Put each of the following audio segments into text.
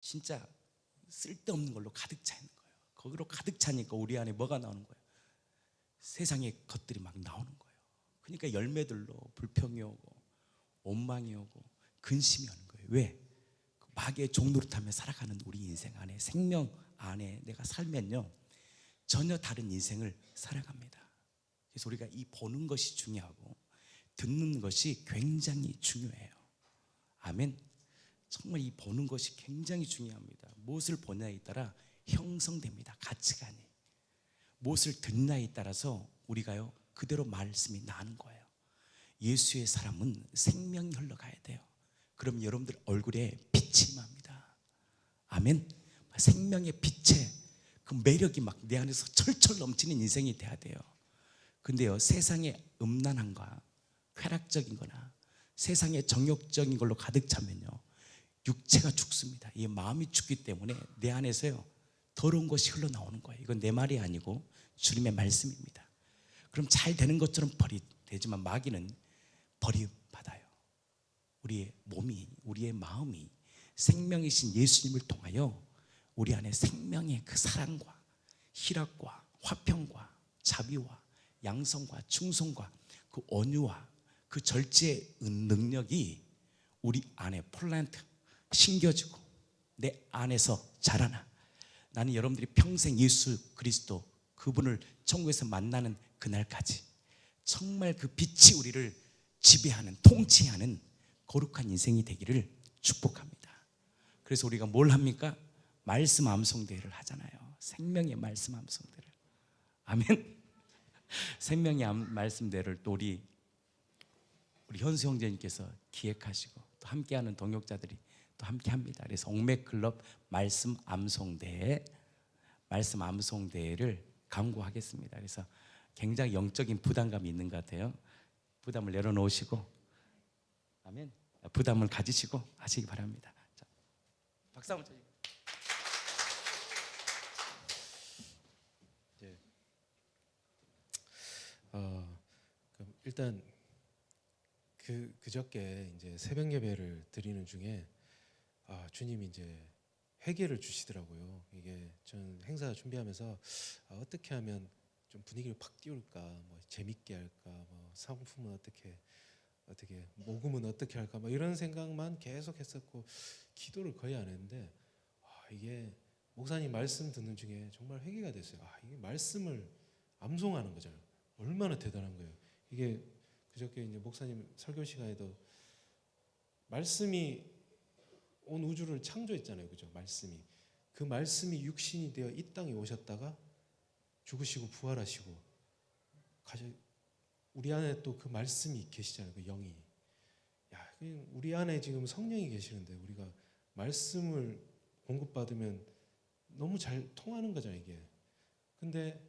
진짜 쓸데없는 걸로 가득 차 있는 거예요. 거기로 가득 차니까 우리 안에 뭐가 나오는 거예요? 세상의 것들이 막 나오는 거예요. 그러니까 열매들로 불평이 오고 원망이 오고 근심이 오는 거예요. 왜? 그 마귀의 종노릇하며 살아가는 우리 인생 안에, 생명 안에 내가 살면요 전혀 다른 인생을 살아갑니다. 그래서 우리가 이 보는 것이 중요하고 듣는 것이 굉장히 중요해요. 아멘. 정말 이 보는 것이 굉장히 중요합니다. 무엇을 보냐에 따라 형성됩니다. 가치관이. 무엇을 듣냐에 따라서 우리가요 그대로 말씀이 나는 거예요. 예수의 사람은 생명이 흘러가야 돼요. 그럼 여러분들 얼굴에 빛이 임합니다. 아멘. 생명의 빛에 그 매력이 막 내 안에서 철철 넘치는 인생이 돼야 돼요. 근데요 세상의 음란함과 쾌락적인 거나 세상의 정욕적인 걸로 가득 차면요 육체가 죽습니다. 이 마음이 죽기 때문에 내 안에서요 더러운 것이 흘러나오는 거예요. 이건 내 말이 아니고 주님의 말씀입니다. 그럼 잘 되는 것처럼 되지만 마귀는 버림받아요. 우리의 몸이, 우리의 마음이 생명이신 예수님을 통하여 우리 안에 생명의 그 사랑과 희락과 화평과 자비와 양성과 충성과 그 온유와 그 절제의 능력이 우리 안에 플란트 심겨지고 내 안에서 자라나. 나는 여러분들이 평생 예수 그리스도 그분을 천국에서 만나는 그날까지 정말 그 빛이 우리를 지배하는, 통치하는 거룩한 인생이 되기를 축복합니다. 그래서 우리가 뭘 합니까? 말씀 암송대회를 하잖아요. 생명의 말씀 암송대회를. 아멘. 생명의 말씀대회를 또 우리 현수 형제님께서 기획하시고 또 함께하는 동역자들이 또 함께합니다. 그래서 옥매클럽 말씀 암송대회를 강구하겠습니다. 그래서 굉장히 영적인 부담감이 있는 것 같아요. 부담을 내려놓으시고, 아멘. 부담을 가지시고 하시기 바랍니다. 자, 박수 한번 쳐주세요. 네. 그럼 일단 그저께 이제 새벽 예배를 드리는 중에 주님이 이제 회개를 주시더라고요. 이게 전 행사 준비하면서 어떻게 하면 좀 분위기를 팍 띄울까, 뭐 재밌게 할까, 뭐 상품은 어떻게 모금은 어떻게 할까, 뭐 이런 생각만 계속 했었고 기도를 거의 안 했는데 이게 목사님 말씀 듣는 중에 정말 회개가 됐어요. 이게 말씀을 암송하는 거잖아요. 얼마나 대단한 거예요. 이게 그저께 이제 목사님 설교 시간에도 말씀이 온 우주를 창조했잖아요. 그죠? 말씀이. 그 말씀이 육신이 되어 이 땅에 오셨다가 죽으시고 부활하시고 우리 안에 또 그 말씀이 계시잖아요. 그 영이. 우리 안에 지금 성령이 계시는데 우리가 말씀을 공급받으면 너무 잘 통하는 거잖아요. 이게. 근데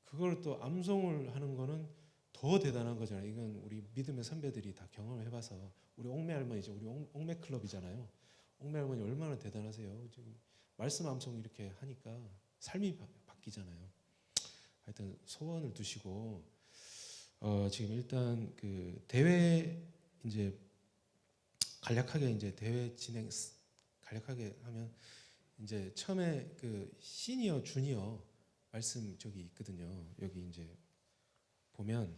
그걸 또 암송을 하는 거는 더 대단한 거잖아요. 이건 우리 믿음의 선배들이 다 경험을 해봐서. 우리 옥매 할머니죠. 우리 옥매 클럽이잖아요. 옥매 할머니 얼마나 대단하세요. 지금 말씀 암송 이렇게 하니까 삶이 바뀌잖아요. 하여튼 소원을 두시고 지금 일단 그 대회 이제 간략하게 이제 대회 진행 간략하게 하면 이제 처음에 그 시니어 주니어 말씀 저기 있거든요. 여기 이제 보면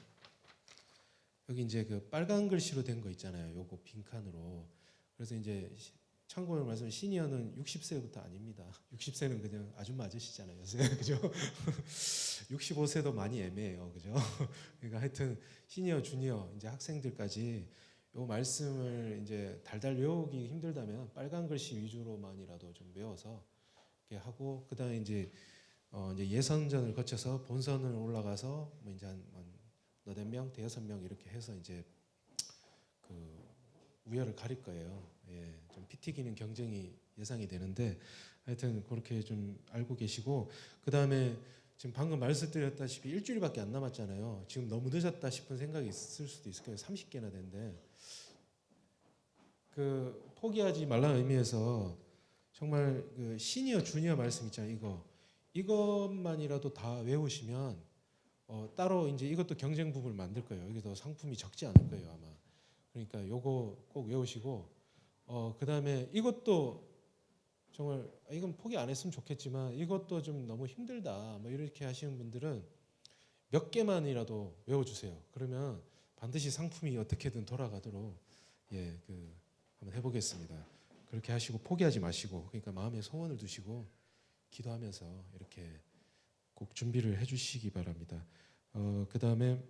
여기 이제 그 빨간 글씨로 된 거 있잖아요. 요거 빈칸으로. 그래서 이제 참고로 말씀 시니어는 60세부터 아닙니다. 60세는 그냥 아줌마 아저씨잖아요. 요새 그죠? 65세도 많이 애매해요. 그죠? 그러니까 하여튼 시니어 주니어 이제 학생들까지 요 말씀을 이제 달달 외우기 힘들다면 빨간 글씨 위주로만이라도 좀 외워서 이렇게 하고 그다음에 이제 예선전을 거쳐서 본선을 올라가서 뭐 이제 한 너댓 명, 대여섯 명 이렇게 해서 이제 그 우열을 가릴 거예요. 예, 좀 피 튀기는 경쟁이 예상이 되는데 하여튼 그렇게 좀 알고 계시고 그 다음에 지금 방금 말씀드렸다시피 일주일밖에 안 남았잖아요. 지금 너무 늦었다 싶은 생각이 있을 수도 있을 거예요. 30개나 됐는데 그 포기하지 말라는 의미에서 정말 그 시니어 주니어 말씀 있잖아요. 이것만이라도 다 외우시면 따로 이제 이것도 경쟁 부분을 만들 거예요. 여기서 상품이 적지 않을 거예요 아마. 그러니까 요거 꼭 외우시고 그 다음에 이것도 정말 이건 포기 안 했으면 좋겠지만 이것도 좀 너무 힘들다 뭐 이렇게 하시는 분들은 몇 개만이라도 외워주세요. 그러면 반드시 상품이 어떻게든 돌아가도록 한번 해보겠습니다. 그렇게 하시고 포기하지 마시고, 그러니까 마음에 소원을 두시고 기도하면서 이렇게 꼭 준비를 해주시기 바랍니다. 그 다음에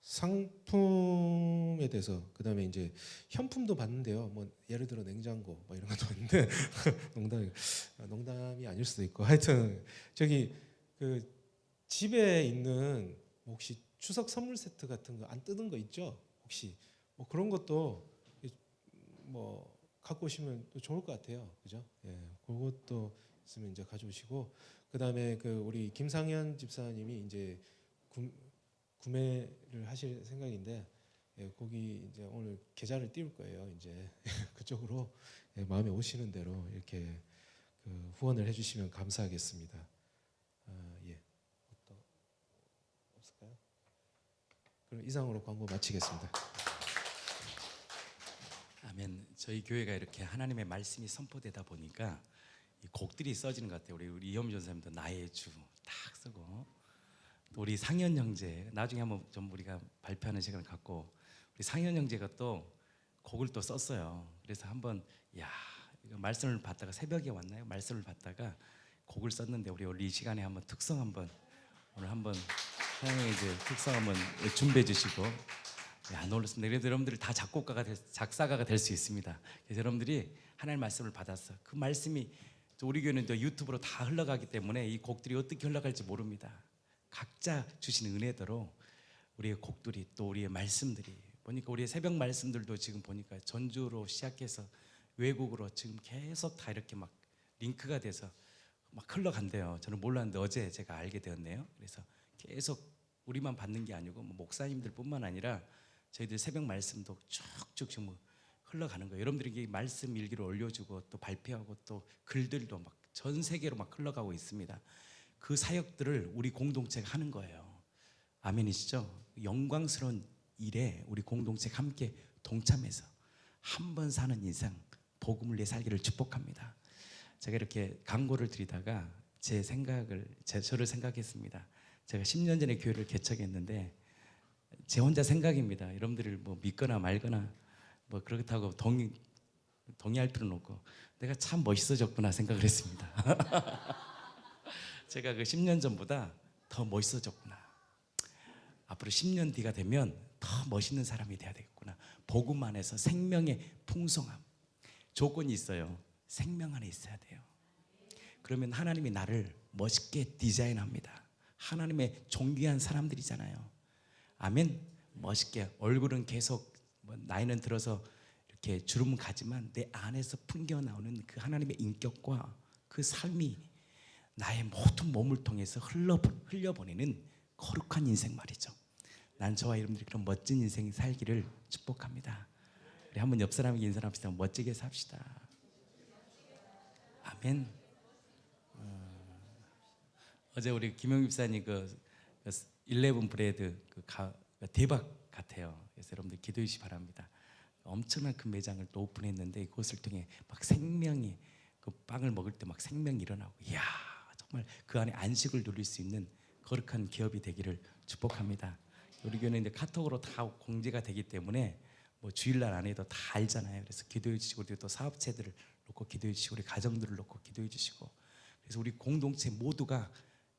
상품에 대해서, 그 다음에 이제 현품도 받는데요. 뭐 예를 들어 냉장고 뭐 이런 것도 있는데 농담이 아닐 수도 있고, 하여튼 저기 그 집에 있는 혹시 추석 선물 세트 같은 거 안 뜯은 거 있죠? 혹시 뭐 그런 것도 뭐 갖고 오시면 또 좋을 것 같아요. 그죠? 예, 그것도 있으면 이제 가져오시고, 그 다음에 그 우리 김상현 집사님이 이제 구매를 하실 생각인데, 예, 거기 이제 오늘 계좌를 띄울 거예요. 이제 그쪽으로 마음에 오시는 대로 이렇게 그 후원을 해주시면 감사하겠습니다. 예, 또 없을까요? 그럼 이상으로 광고 마치겠습니다. 아멘. 저희 교회가 이렇게 하나님의 말씀이 선포되다 보니까 이 곡들이 써지는 것 같아요. 우리 이현미 전사님도 나의 주 딱 쓰고, 또 우리 상현 형제 나중에 한번 좀 우리가 발표하는 시간을 갖고, 우리 상현 형제가 또 곡을 또 썼어요. 그래서 한번 이거 말씀을 받다가 새벽에 왔나요? 말씀을 받다가 곡을 썼는데 우리 이 시간에 한번 특성 한번 오늘 한번 상현 이제 특성 한번 준비해 주시고. 놀랐습니다. 그래도 여러분들이 다 작사가가 될 수 있습니다. 그래서 여러분들이 하나님의 말씀을 받았어. 그 말씀이 우리 교회는 또 유튜브로 다 흘러가기 때문에 이 곡들이 어떻게 흘러갈지 모릅니다. 각자 주신 은혜대로 우리의 곡들이, 또 우리의 말씀들이 보니까, 우리의 새벽 말씀들도 지금 보니까 전주로 시작해서 외국으로 지금 계속 다 이렇게 막 링크가 돼서 막 흘러간대요. 저는 몰랐는데 어제 제가 알게 되었네요. 그래서 계속 우리만 받는 게 아니고 뭐 목사님들뿐만 아니라 저희들 새벽 말씀도 쭉쭉 지금 흘러가는 거예요. 여러분들이 말씀 일기를 올려주고 또 발표하고 또 글들도 막 전 세계로 막 흘러가고 있습니다. 그 사역들을 우리 공동체가 하는 거예요. 아멘이시죠? 영광스러운 일에 우리 공동체가 함께 동참해서 한 번 사는 인생 복음을 위해 살기를 축복합니다. 제가 이렇게 광고를 드리다가 저를 생각했습니다. 제가 10년 전에 교회를 개척했는데 제 혼자 생각입니다. 여러분들을 뭐 믿거나 말거나 뭐 그렇다고 동의할 필요는 없고, 내가 참 멋있어졌구나 생각을 했습니다. 제가 그 10년 전보다 더 멋있어졌구나. 앞으로 10년 뒤가 되면 더 멋있는 사람이 돼야 되겠구나. 복음 안에서 생명의 풍성함. 조건이 있어요. 생명 안에 있어야 돼요. 그러면 하나님이 나를 멋있게 디자인합니다. 하나님의 존귀한 사람들이잖아요. 아멘. 멋있게, 얼굴은 계속 나이는 들어서 이렇게 주름은 가지만 내 안에서 풍겨 나오는 그 하나님의 인격과 그 삶이 나의 모든 몸을 통해서 흘려보내는 거룩한 인생 말이죠. 난 저와 여러분들이 그런 멋진 인생 살기를 축복합니다. 우리 한번 옆 사람에게 인사합시다. 멋지게 삽시다. 아멘. 어제 우리 김영 집사님 그 11 브레드 대박 같아요. 그래서 여러분들 기도해 주시기 바랍니다. 엄청난 큰 매장을 또 오픈했는데 그것을 통해 막 생명이, 그 빵을 먹을 때 막 생명이 일어나고, 이야, 정말 그 안에 안식을 누릴 수 있는 거룩한 기업이 되기를 축복합니다. 우리 교회는 이제 카톡으로 다 공지가 되기 때문에 뭐 주일날 안에도 다 알잖아요. 그래서 기도해 주시고, 우리 또 사업체들을 놓고 기도해 주시고, 우리 가정들을 놓고 기도해 주시고, 그래서 우리 공동체 모두가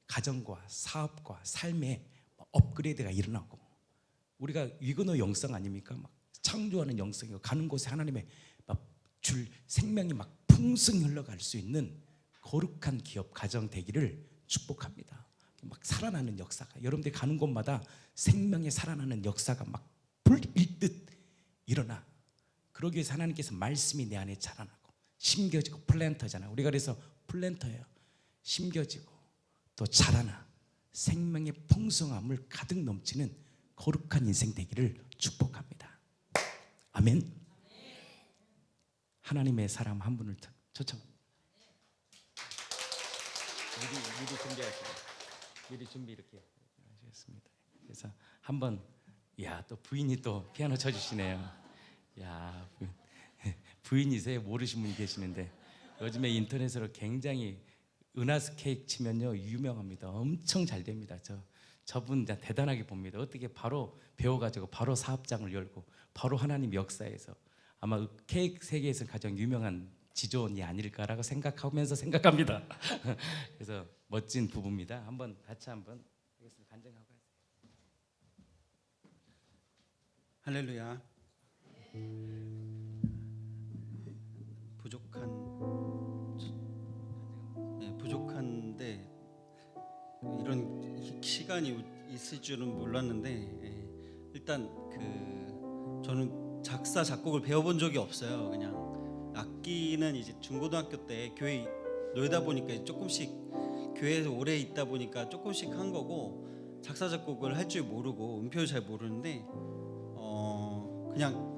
가정과 사업과 삶의 업그레이드가 일어나고, 우리가 위그너 영성 아닙니까? 막 창조하는 영성이고, 가는 곳에 하나님의 막 줄 생명이 막 풍성히 흘러갈 수 있는 거룩한 기업 가정 되기를 축복합니다. 막 살아나는 역사가, 여러분들이 가는 곳마다 생명의 살아나는 역사가 막 불일듯 일어나. 그러기 위해서 하나님께서 말씀이 내 안에 자라나고 심겨지고, 플랜터잖아요. 우리가 그래서 플랜터예요. 심겨지고 또 자라나 생명의 풍성함을 가득 넘치는 거룩한 인생 되기를 축복합니다. 아멘. 하나님의 사람 한 분을 초청합니다. 미리 준비하시고, 미리 준비 이렇게 하시겠습니다. 그래서 한번, 또 부인이 또 피아노 쳐주시네요. 부인이세요? 모르신 분이 계시는데 요즘에 인터넷으로 굉장히 은하수 케이크 치면요 유명합니다. 엄청 잘 됩니다. 저분 진짜 대단하게 봅니다. 어떻게 바로 배워가지고 바로 사업장을 열고 바로 하나님 역사에서 아마 케이크 세계에서 가장 유명한 지존이 아닐까라고 생각합니다. 그래서 멋진 부부입니다. 한번 같이 한번 하겠습니다. 간증하고 할렐루야. 부족한데 이런 시간이 있을 줄은 몰랐는데 일단 저는 작사 작곡을 배워본 적이 없어요. 그냥 악기는 이제 중고등학교 때 교회 놀다 보니까 조금씩 교회에서 오래 있다 보니까 조금씩 한 거고 작사 작곡을 할 줄 모르고 음표를 잘 모르는데 그냥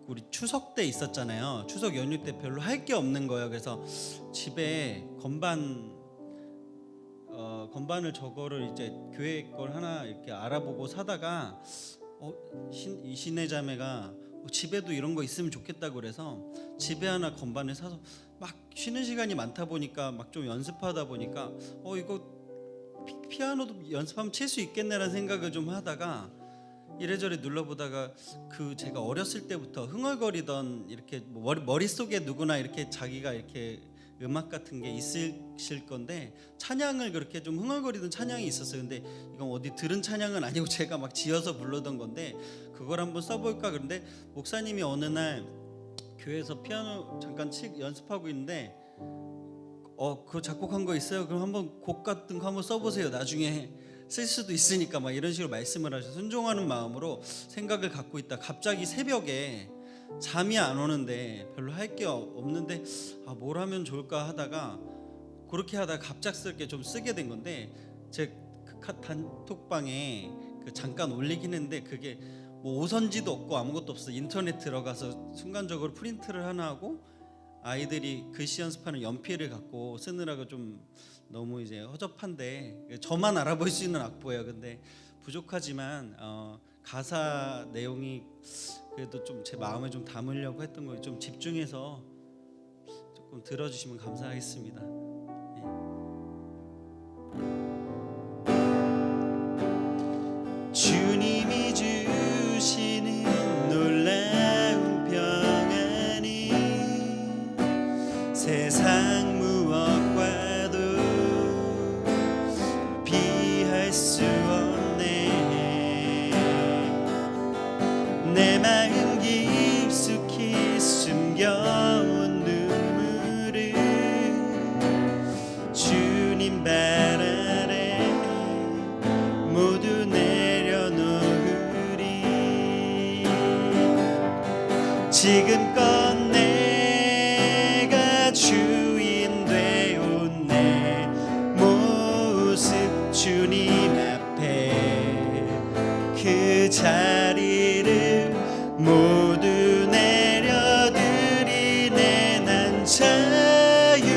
우리 추석 때 있었잖아요. 추석 연휴 때 별로 할 게 없는 거예요. 그래서 집에 건반을 저거를 이제 교회 걸 하나 이렇게 알아보고 사다가 이 시내 자매가 집에도 이런 거 있으면 좋겠다고 그래서 집에 하나 건반을 사서 막 쉬는 시간이 많다 보니까 막 좀 연습하다 보니까 이거 피아노도 연습하면 칠 수 있겠네라는 생각을 좀 하다가 이래저래 눌러보다가 제가 어렸을 때부터 흥얼거리던 이렇게 머릿속에 누구나 이렇게 자기가 이렇게 음악 같은 게 있으실 건데 찬양을 그렇게 좀 흥얼거리던 찬양이 있었어요. 근데 이건 어디 들은 찬양은 아니고 제가 막 지어서 부르던 건데 그걸 한번 써볼까 그런데 목사님이 어느 날 교회에서 피아노 잠깐 연습하고 있는데 그거 작곡한 거 있어요? 그럼 한번 곡 같은 거 한번 써보세요. 나중에 쓸 수도 있으니까 막 이런 식으로 말씀을 하셔서 순종하는 마음으로 생각을 갖고 있다 갑자기 새벽에 잠이 안 오는데 별로 할 게 없는데 뭘 하면 좋을까 하다가 그렇게 하다가 갑작스럽게 좀 쓰게 된 건데 제 단톡방에 잠깐 올리긴 했는데 그게 뭐 오선지도 없고 아무것도 없어. 인터넷 들어가서 순간적으로 프린트를 하나 하고 아이들이 글씨 연습하는 연필을 갖고 쓰느라고 좀 너무 이제 허접한데 저만 알아볼 수 있는 악보예요. 근데 부족하지만 가사 내용이 그래도 좀 제 마음에 좀 담으려고 했던 거에 좀 집중해서 조금 들어주시면 감사하겠습니다. 주님이 주시는 놀라운 평안이 세상 무엇과도 비할 수 없네. 내 마음 깊숙이 숨겨온 눈물을 주님 발 아래 모두 내려놓으리. 지금껏 내가 주인 되온 내 모습 주님 앞에 그 자리를 모두 내려드리네. 난 자유해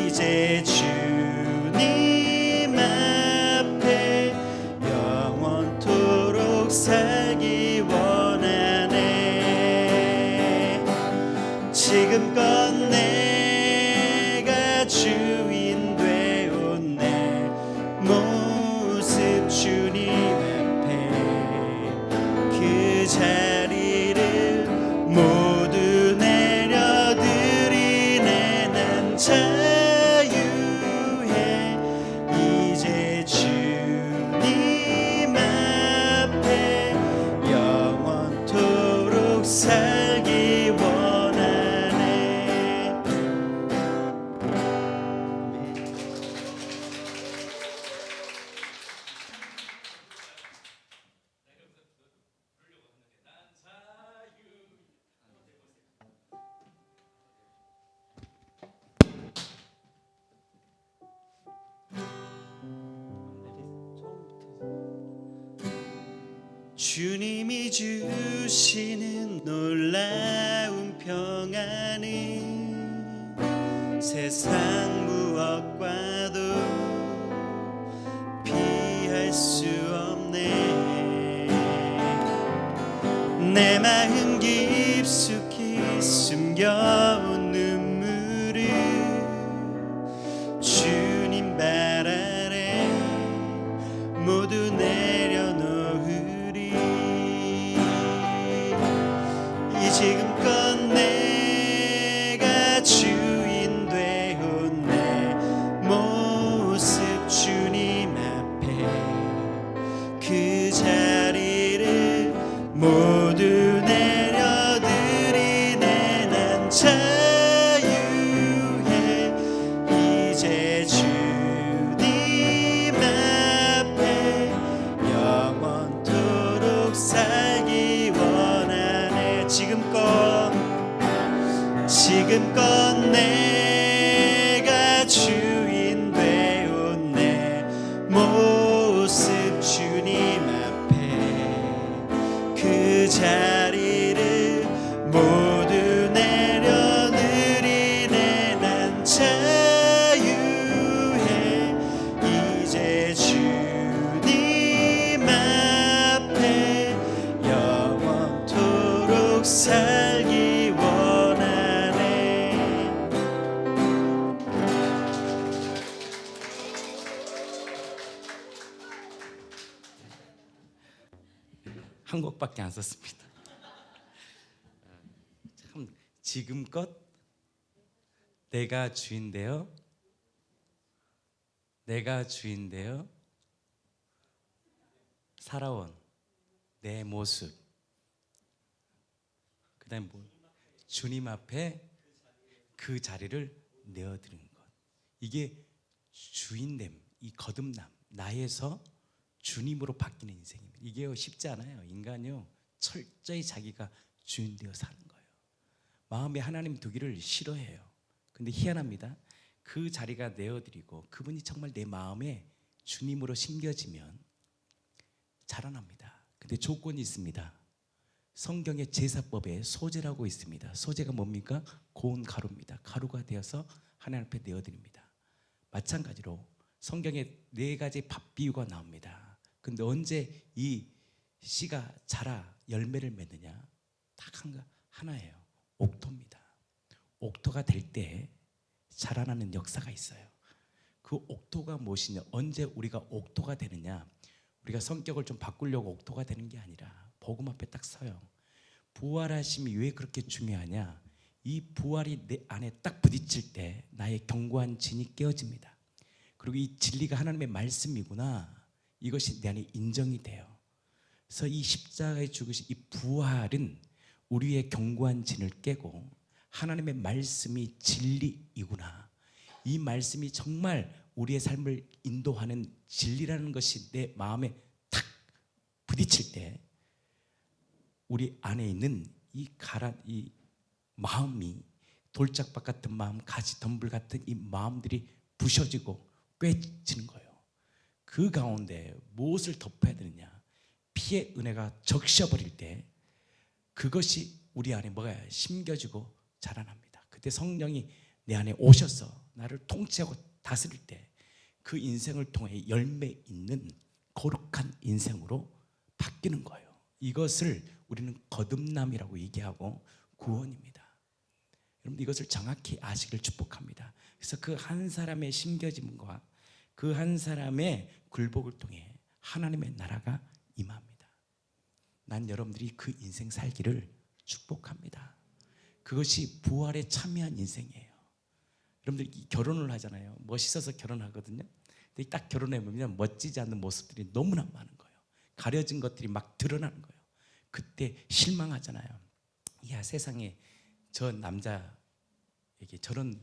이제 주님 앞에 영원토록 살기 원하네. 지금껏 내가 주인 되온 내 모습 주님 앞에 그 자리를 모두 내려드리네. 난 자유해 이제 주님 앞에 영원토록 살기 원하네. 주님이 주시는 놀라운 평안은 세상 무엇과도 비할 수 없네. 내 마음 깊이 깊숙이 숨겨온 눈물을 주님 발 아래 모두 내려놓으리. 이 지금껏 내가 주인 되온 내 모습 주님 앞에 그 자리를 모두 내려드리네. 난 자유해 이제 주님 앞에 영원토록 살기 원하네. 지금껏 내가 주인 되온 내 모습 주님 앞에 그 자리를 모두 내려드리네. 난 자유해 이제 주님 앞에 영원토록 살기 원하네. 한 곡밖에 안 썼습니다. 참 지금껏 내가 주인 되어 살아온 내 모습, 그다음에 뭐 주님 앞에 그 자리를 내어드리는 것. 이게 주인됨, 이 거듭남, 나에서 주님으로 바뀌는 인생입니다. 이게 쉽지 않아요. 인간이요 철저히 자기가 주인 되어 사는 거예요. 마음에 하나님 두기를 싫어해요. 근데 희한합니다. 그 자리가 내어드리고 그분이 정말 내 마음에 주님으로 심겨지면 자라납니다. 근데 조건이 있습니다. 성경의 제사법에 소제라고 있습니다. 소제가 뭡니까? 고운 가루입니다. 가루가 되어서 하나님 앞에 내어드립니다. 마찬가지로 성경에 4가지 밥 비유가 나옵니다. 근데 언제 이 씨가 자라 열매를 맺느냐? 딱 하나예요. 옥토입니다. 옥토가 될 때 자라나는 역사가 있어요. 그 옥토가 무엇이냐? 언제 우리가 옥토가 되느냐? 우리가 성격을 좀 바꾸려고 옥토가 되는 게 아니라 복음 앞에 딱 서요. 부활하심이 왜 그렇게 중요하냐? 이 부활이 내 안에 딱 부딪힐 때 나의 견고한 진이 깨어집니다. 그리고 이 진리가 하나님의 말씀이구나, 이것이 내 안에 인정이 돼요. 그래서 이 십자가의 죽으신 이 부활은 우리의 견고한 진을 깨고 하나님의 말씀이 진리이구나, 이 말씀이 정말 우리의 삶을 인도하는 진리라는 것이 내 마음에 탁 부딪힐 때 우리 안에 있는 이 마음이 돌짝밭 같은 마음, 가지 덤불 같은 이 마음들이 부셔지고 꿰지는 거예요. 그 가운데 무엇을 덮어야 되느냐? 피의 은혜가 적셔버릴 때 그것이 우리 안에 뭐가 심겨지고 자라납니다. 그때 성령이 내 안에 오셔서 나를 통치하고 다스릴 때 그 인생을 통해 열매 있는 거룩한 인생으로 바뀌는 거예요. 이것을 우리는 거듭남이라고 얘기하고 구원입니다. 여러분, 이것을 정확히 아시길 축복합니다. 그래서 그 한 사람의 심겨짐과 그 한 사람의 굴복을 통해 하나님의 나라가 임합니다. 난 여러분들이 그 인생 살기를 축복합니다. 그것이 부활에 참여한 인생이에요. 여러분들 결혼을 하잖아요. 멋있어서 결혼하거든요. 근데 딱 결혼해 보면 멋지지 않는 모습들이 너무나 많은 거예요. 가려진 것들이 막 드러나는 거예요. 그때 실망하잖아요. 야, 세상에 저 남자에게 저런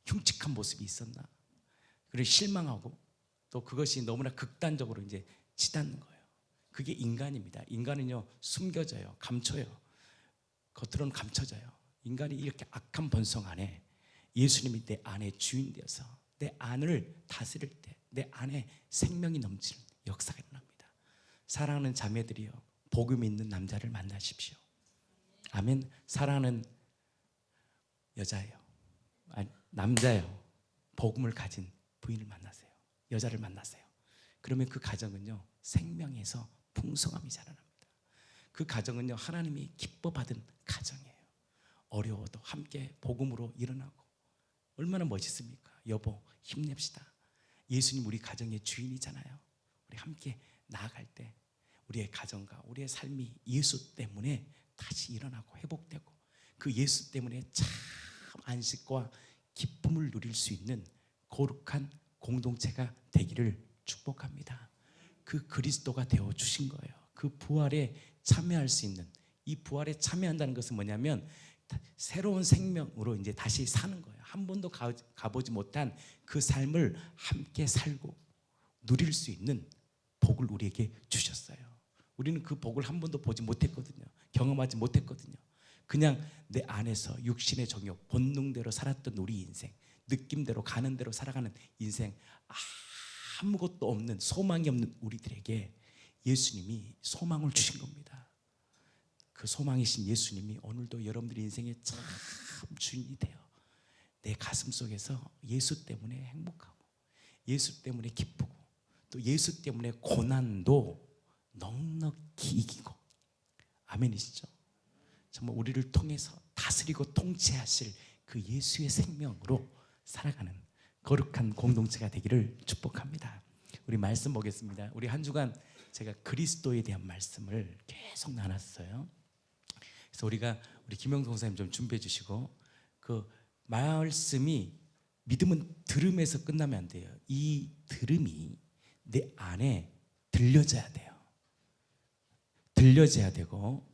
흉측한 모습이 있었나? 그리고 실망하고 또 그것이 너무나 극단적으로 이제 치닫는 거예요. 그게 인간입니다. 인간은요 숨겨져요, 감춰요. 겉으로는 감춰져요. 인간이 이렇게 악한 본성 안에 예수님이 내 안에 주인 되어서 내 안을 다스릴 때 내 안에 생명이 넘치는 역사가 일어납니다. 사랑하는 자매들이요, 복음 있는 남자를 만나십시오. 아멘. 사랑하는 여자예요, 아니, 남자예요, 복음을 가진 부인을 만나세요. 여자를 만나세요. 그러면 그 가정은요 생명에서 풍성함이 자라납니다. 그 가정은요 하나님이 기뻐 받은 가정이에요. 어려워도 함께 복음으로 일어나고 얼마나 멋있습니까? 여보 힘냅시다. 예수님 우리 가정의 주인이잖아요. 우리 함께 나아갈 때 우리의 가정과 우리의 삶이 예수 때문에 다시 일어나고 회복되고 그 예수 때문에 참 안식과 기쁨을 누릴 수 있는 거룩한 공동체가 되기를 축복합니다. 그 그리스도가 되어 주신 거예요. 그 부활에 참여할 수 있는, 이 부활에 참여한다는 것은 뭐냐면 새로운 생명으로 이제 다시 사는 거예요. 한 번도 가보지 못한 그 삶을 함께 살고 누릴 수 있는 복을 우리에게 주셨어요. 우리는 그 복을 한 번도 보지 못했거든요. 경험하지 못했거든요. 그냥 내 안에서 육신의 정욕, 본능대로 살았던 우리 인생, 느낌대로 가는 대로 살아가는 인생, 아무것도 없는, 소망이 없는 우리들에게 예수님이 소망을 주신 겁니다. 그 소망이신 예수님이 오늘도 여러분들의 인생의 참 주인이 돼요. 내 가슴 속에서 예수 때문에 행복하고 예수 때문에 기쁘고 또 예수 때문에 고난도 넉넉히 이기고, 아멘이시죠? 정말 우리를 통해서 다스리고 통치하실 그 예수의 생명으로 살아가는 거룩한 공동체가 되기를 축복합니다. 우리 말씀 보겠습니다. 우리 한 주간 제가 그리스도에 대한 말씀을 계속 나눴어요. 그래서 우리 김영동 선생님 좀 준비해 주시고, 그 말씀이, 믿음은 들음에서 끝나면 안 돼요. 이 들음이 내 안에 들려져야 돼요. 들려져야 되고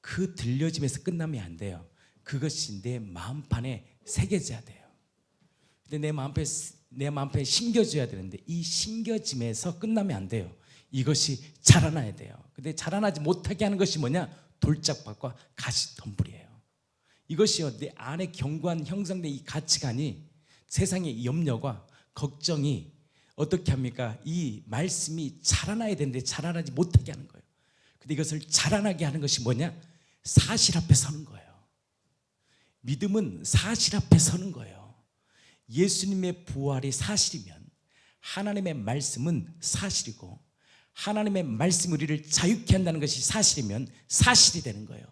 그 들려짐에서 끝나면 안 돼요. 그것이 내 마음판에 새겨져야 돼요. 근데 내 마음판에 심겨져야 되는데 이 심겨짐에서 끝나면 안 돼요. 이것이 자라나야 돼요. 근데 자라나지 못하게 하는 것이 뭐냐? 돌짝밭과 가시덤불이에요. 이것이요, 내 안에 견고한 형성된 이 가치관이 세상의 염려와 걱정이 어떻게 합니까? 이 말씀이 자라나야 되는데 자라나지 못하게 하는 거예요. 근데 이것을 자라나게 하는 것이 뭐냐? 사실 앞에 서는 거예요. 믿음은 사실 앞에 서는 거예요. 예수님의 부활이 사실이면 하나님의 말씀은 사실이고, 하나님의 말씀이 우리를 자유케 한다는 것이 사실이면 사실이 되는 거예요.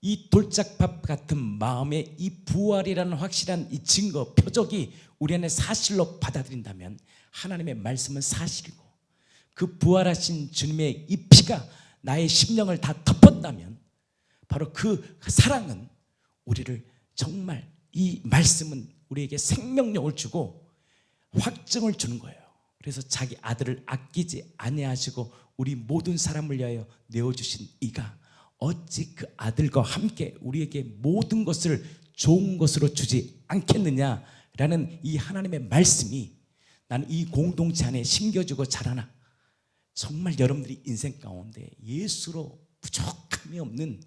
이 돌짝밥 같은 마음의 이 부활이라는 확실한 이 증거, 표적이 우리 안에 사실로 받아들인다면 하나님의 말씀은 사실이고, 그 부활하신 주님의 이 피가 나의 심령을 다 덮었다면 바로 그 사랑은 우리를, 정말 이 말씀은 우리에게 생명력을 주고 확증을 주는 거예요. 그래서 자기 아들을 아끼지 아니하시고 우리 모든 사람을 위하여 내어주신 이가 어찌 그 아들과 함께 우리에게 모든 것을 좋은 것으로 주지 않겠느냐라는 이 하나님의 말씀이 나는 이 공동체 안에 심겨지고 자라나 정말 여러분들이 인생 가운데 예수로 부족함이 없는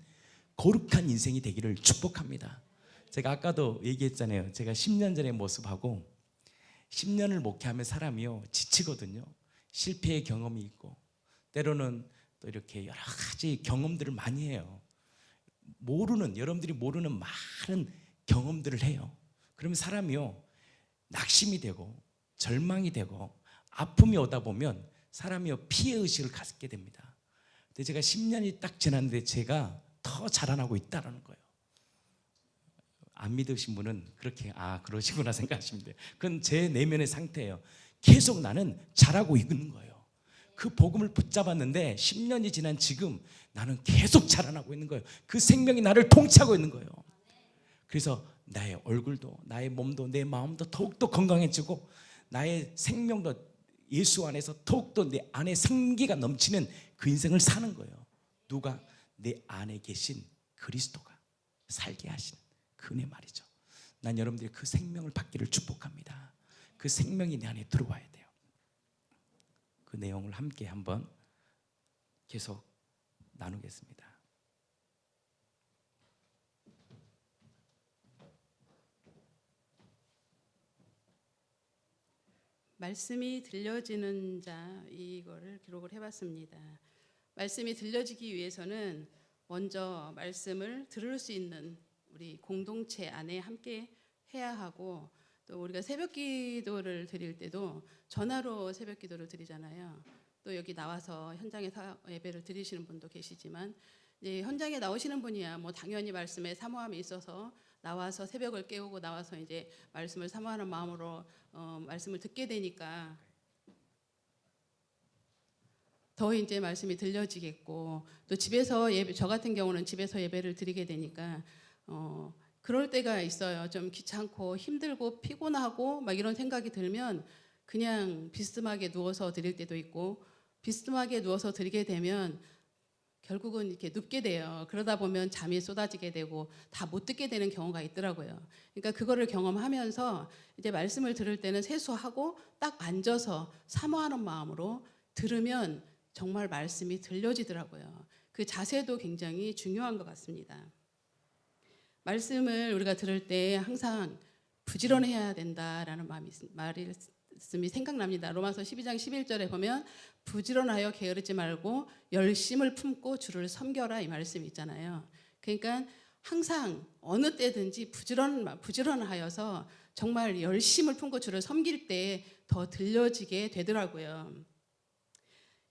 거룩한 인생이 되기를 축복합니다. 제가 아까도 얘기했잖아요. 제가 10년 전의 모습하고 10년을 목회하면 사람이요 지치거든요. 실패의 경험이 있고 때로는 또 이렇게 여러 가지 경험들을 많이 해요. 여러분들이 모르는 많은 경험들을 해요. 그러면 사람이요 낙심이 되고 절망이 되고 아픔이 오다 보면 사람이요 피해의식을 갖게 됩니다. 근데 제가 10년이 딱 지났는데 제가 더 자라나고 있다는 거예요. 안 믿으신 분은 그렇게 그러시구나 생각하시면 돼요. 그건 제 내면의 상태예요. 계속 나는 자라고 있는 거예요. 그 복음을 붙잡았는데 10년이 지난 지금 나는 계속 자라나고 있는 거예요. 그 생명이 나를 통치하고 있는 거예요. 그래서 나의 얼굴도 나의 몸도 내 마음도 더욱더 건강해지고 나의 생명도 예수 안에서 더욱더 내 안에 생기가 넘치는 그 인생을 사는 거예요. 누가? 내 안에 계신 그리스도가 살게 하시는 그 은혜 말이죠. 난 여러분들이 그 생명을 받기를 축복합니다. 그 생명이 내 안에 들어와야 돼요. 그 내용을 함께 한번 계속 나누겠습니다. 말씀이 들려지는 자, 이거를 기록을 해봤습니다. 말씀이 들려지기 위해서는 먼저 말씀을 들을 수 있는 우리 공동체 안에 함께 해야 하고, 또 우리가 새벽 기도를 드릴 때도 전화로 새벽 기도를 드리잖아요. 또 여기 나와서 현장에서 예배를 드리시는 분도 계시지만 이제 현장에 나오시는 분이야 뭐 당연히 말씀에 사모함이 있어서 나와서 새벽을 깨우고 나와서 이제 말씀을 사모하는 마음으로 말씀을 듣게 되니까 더 이제 말씀이 들려지겠고, 또 집에서 예배, 저 같은 경우는 집에서 예배를 드리게 되니까 그럴 때가 있어요. 좀 귀찮고 힘들고 피곤하고 막 이런 생각이 들면 그냥 비스듬하게 누워서 드릴 때도 있고, 비스듬하게 누워서 드리게 되면 결국은 이렇게 눕게 돼요. 그러다 보면 잠이 쏟아지게 되고 다 못 듣게 되는 경우가 있더라고요. 그러니까 그거를 경험하면서 이제 말씀을 들을 때는 세수하고 딱 앉아서 사모하는 마음으로 들으면 정말 말씀이 들려지더라고요. 그 자세도 굉장히 중요한 것 같습니다. 말씀을 우리가 들을 때 항상 부지런해야 된다라는 말씀이 생각납니다. 로마서 12장 11절에 보면 부지런하여 게으르지 말고 열심을 품고 주를 섬겨라, 이 말씀이 있잖아요. 그러니까 항상 어느 때든지 부지런하여서 정말 열심을 품고 주를 섬길 때 더 들려지게 되더라고요.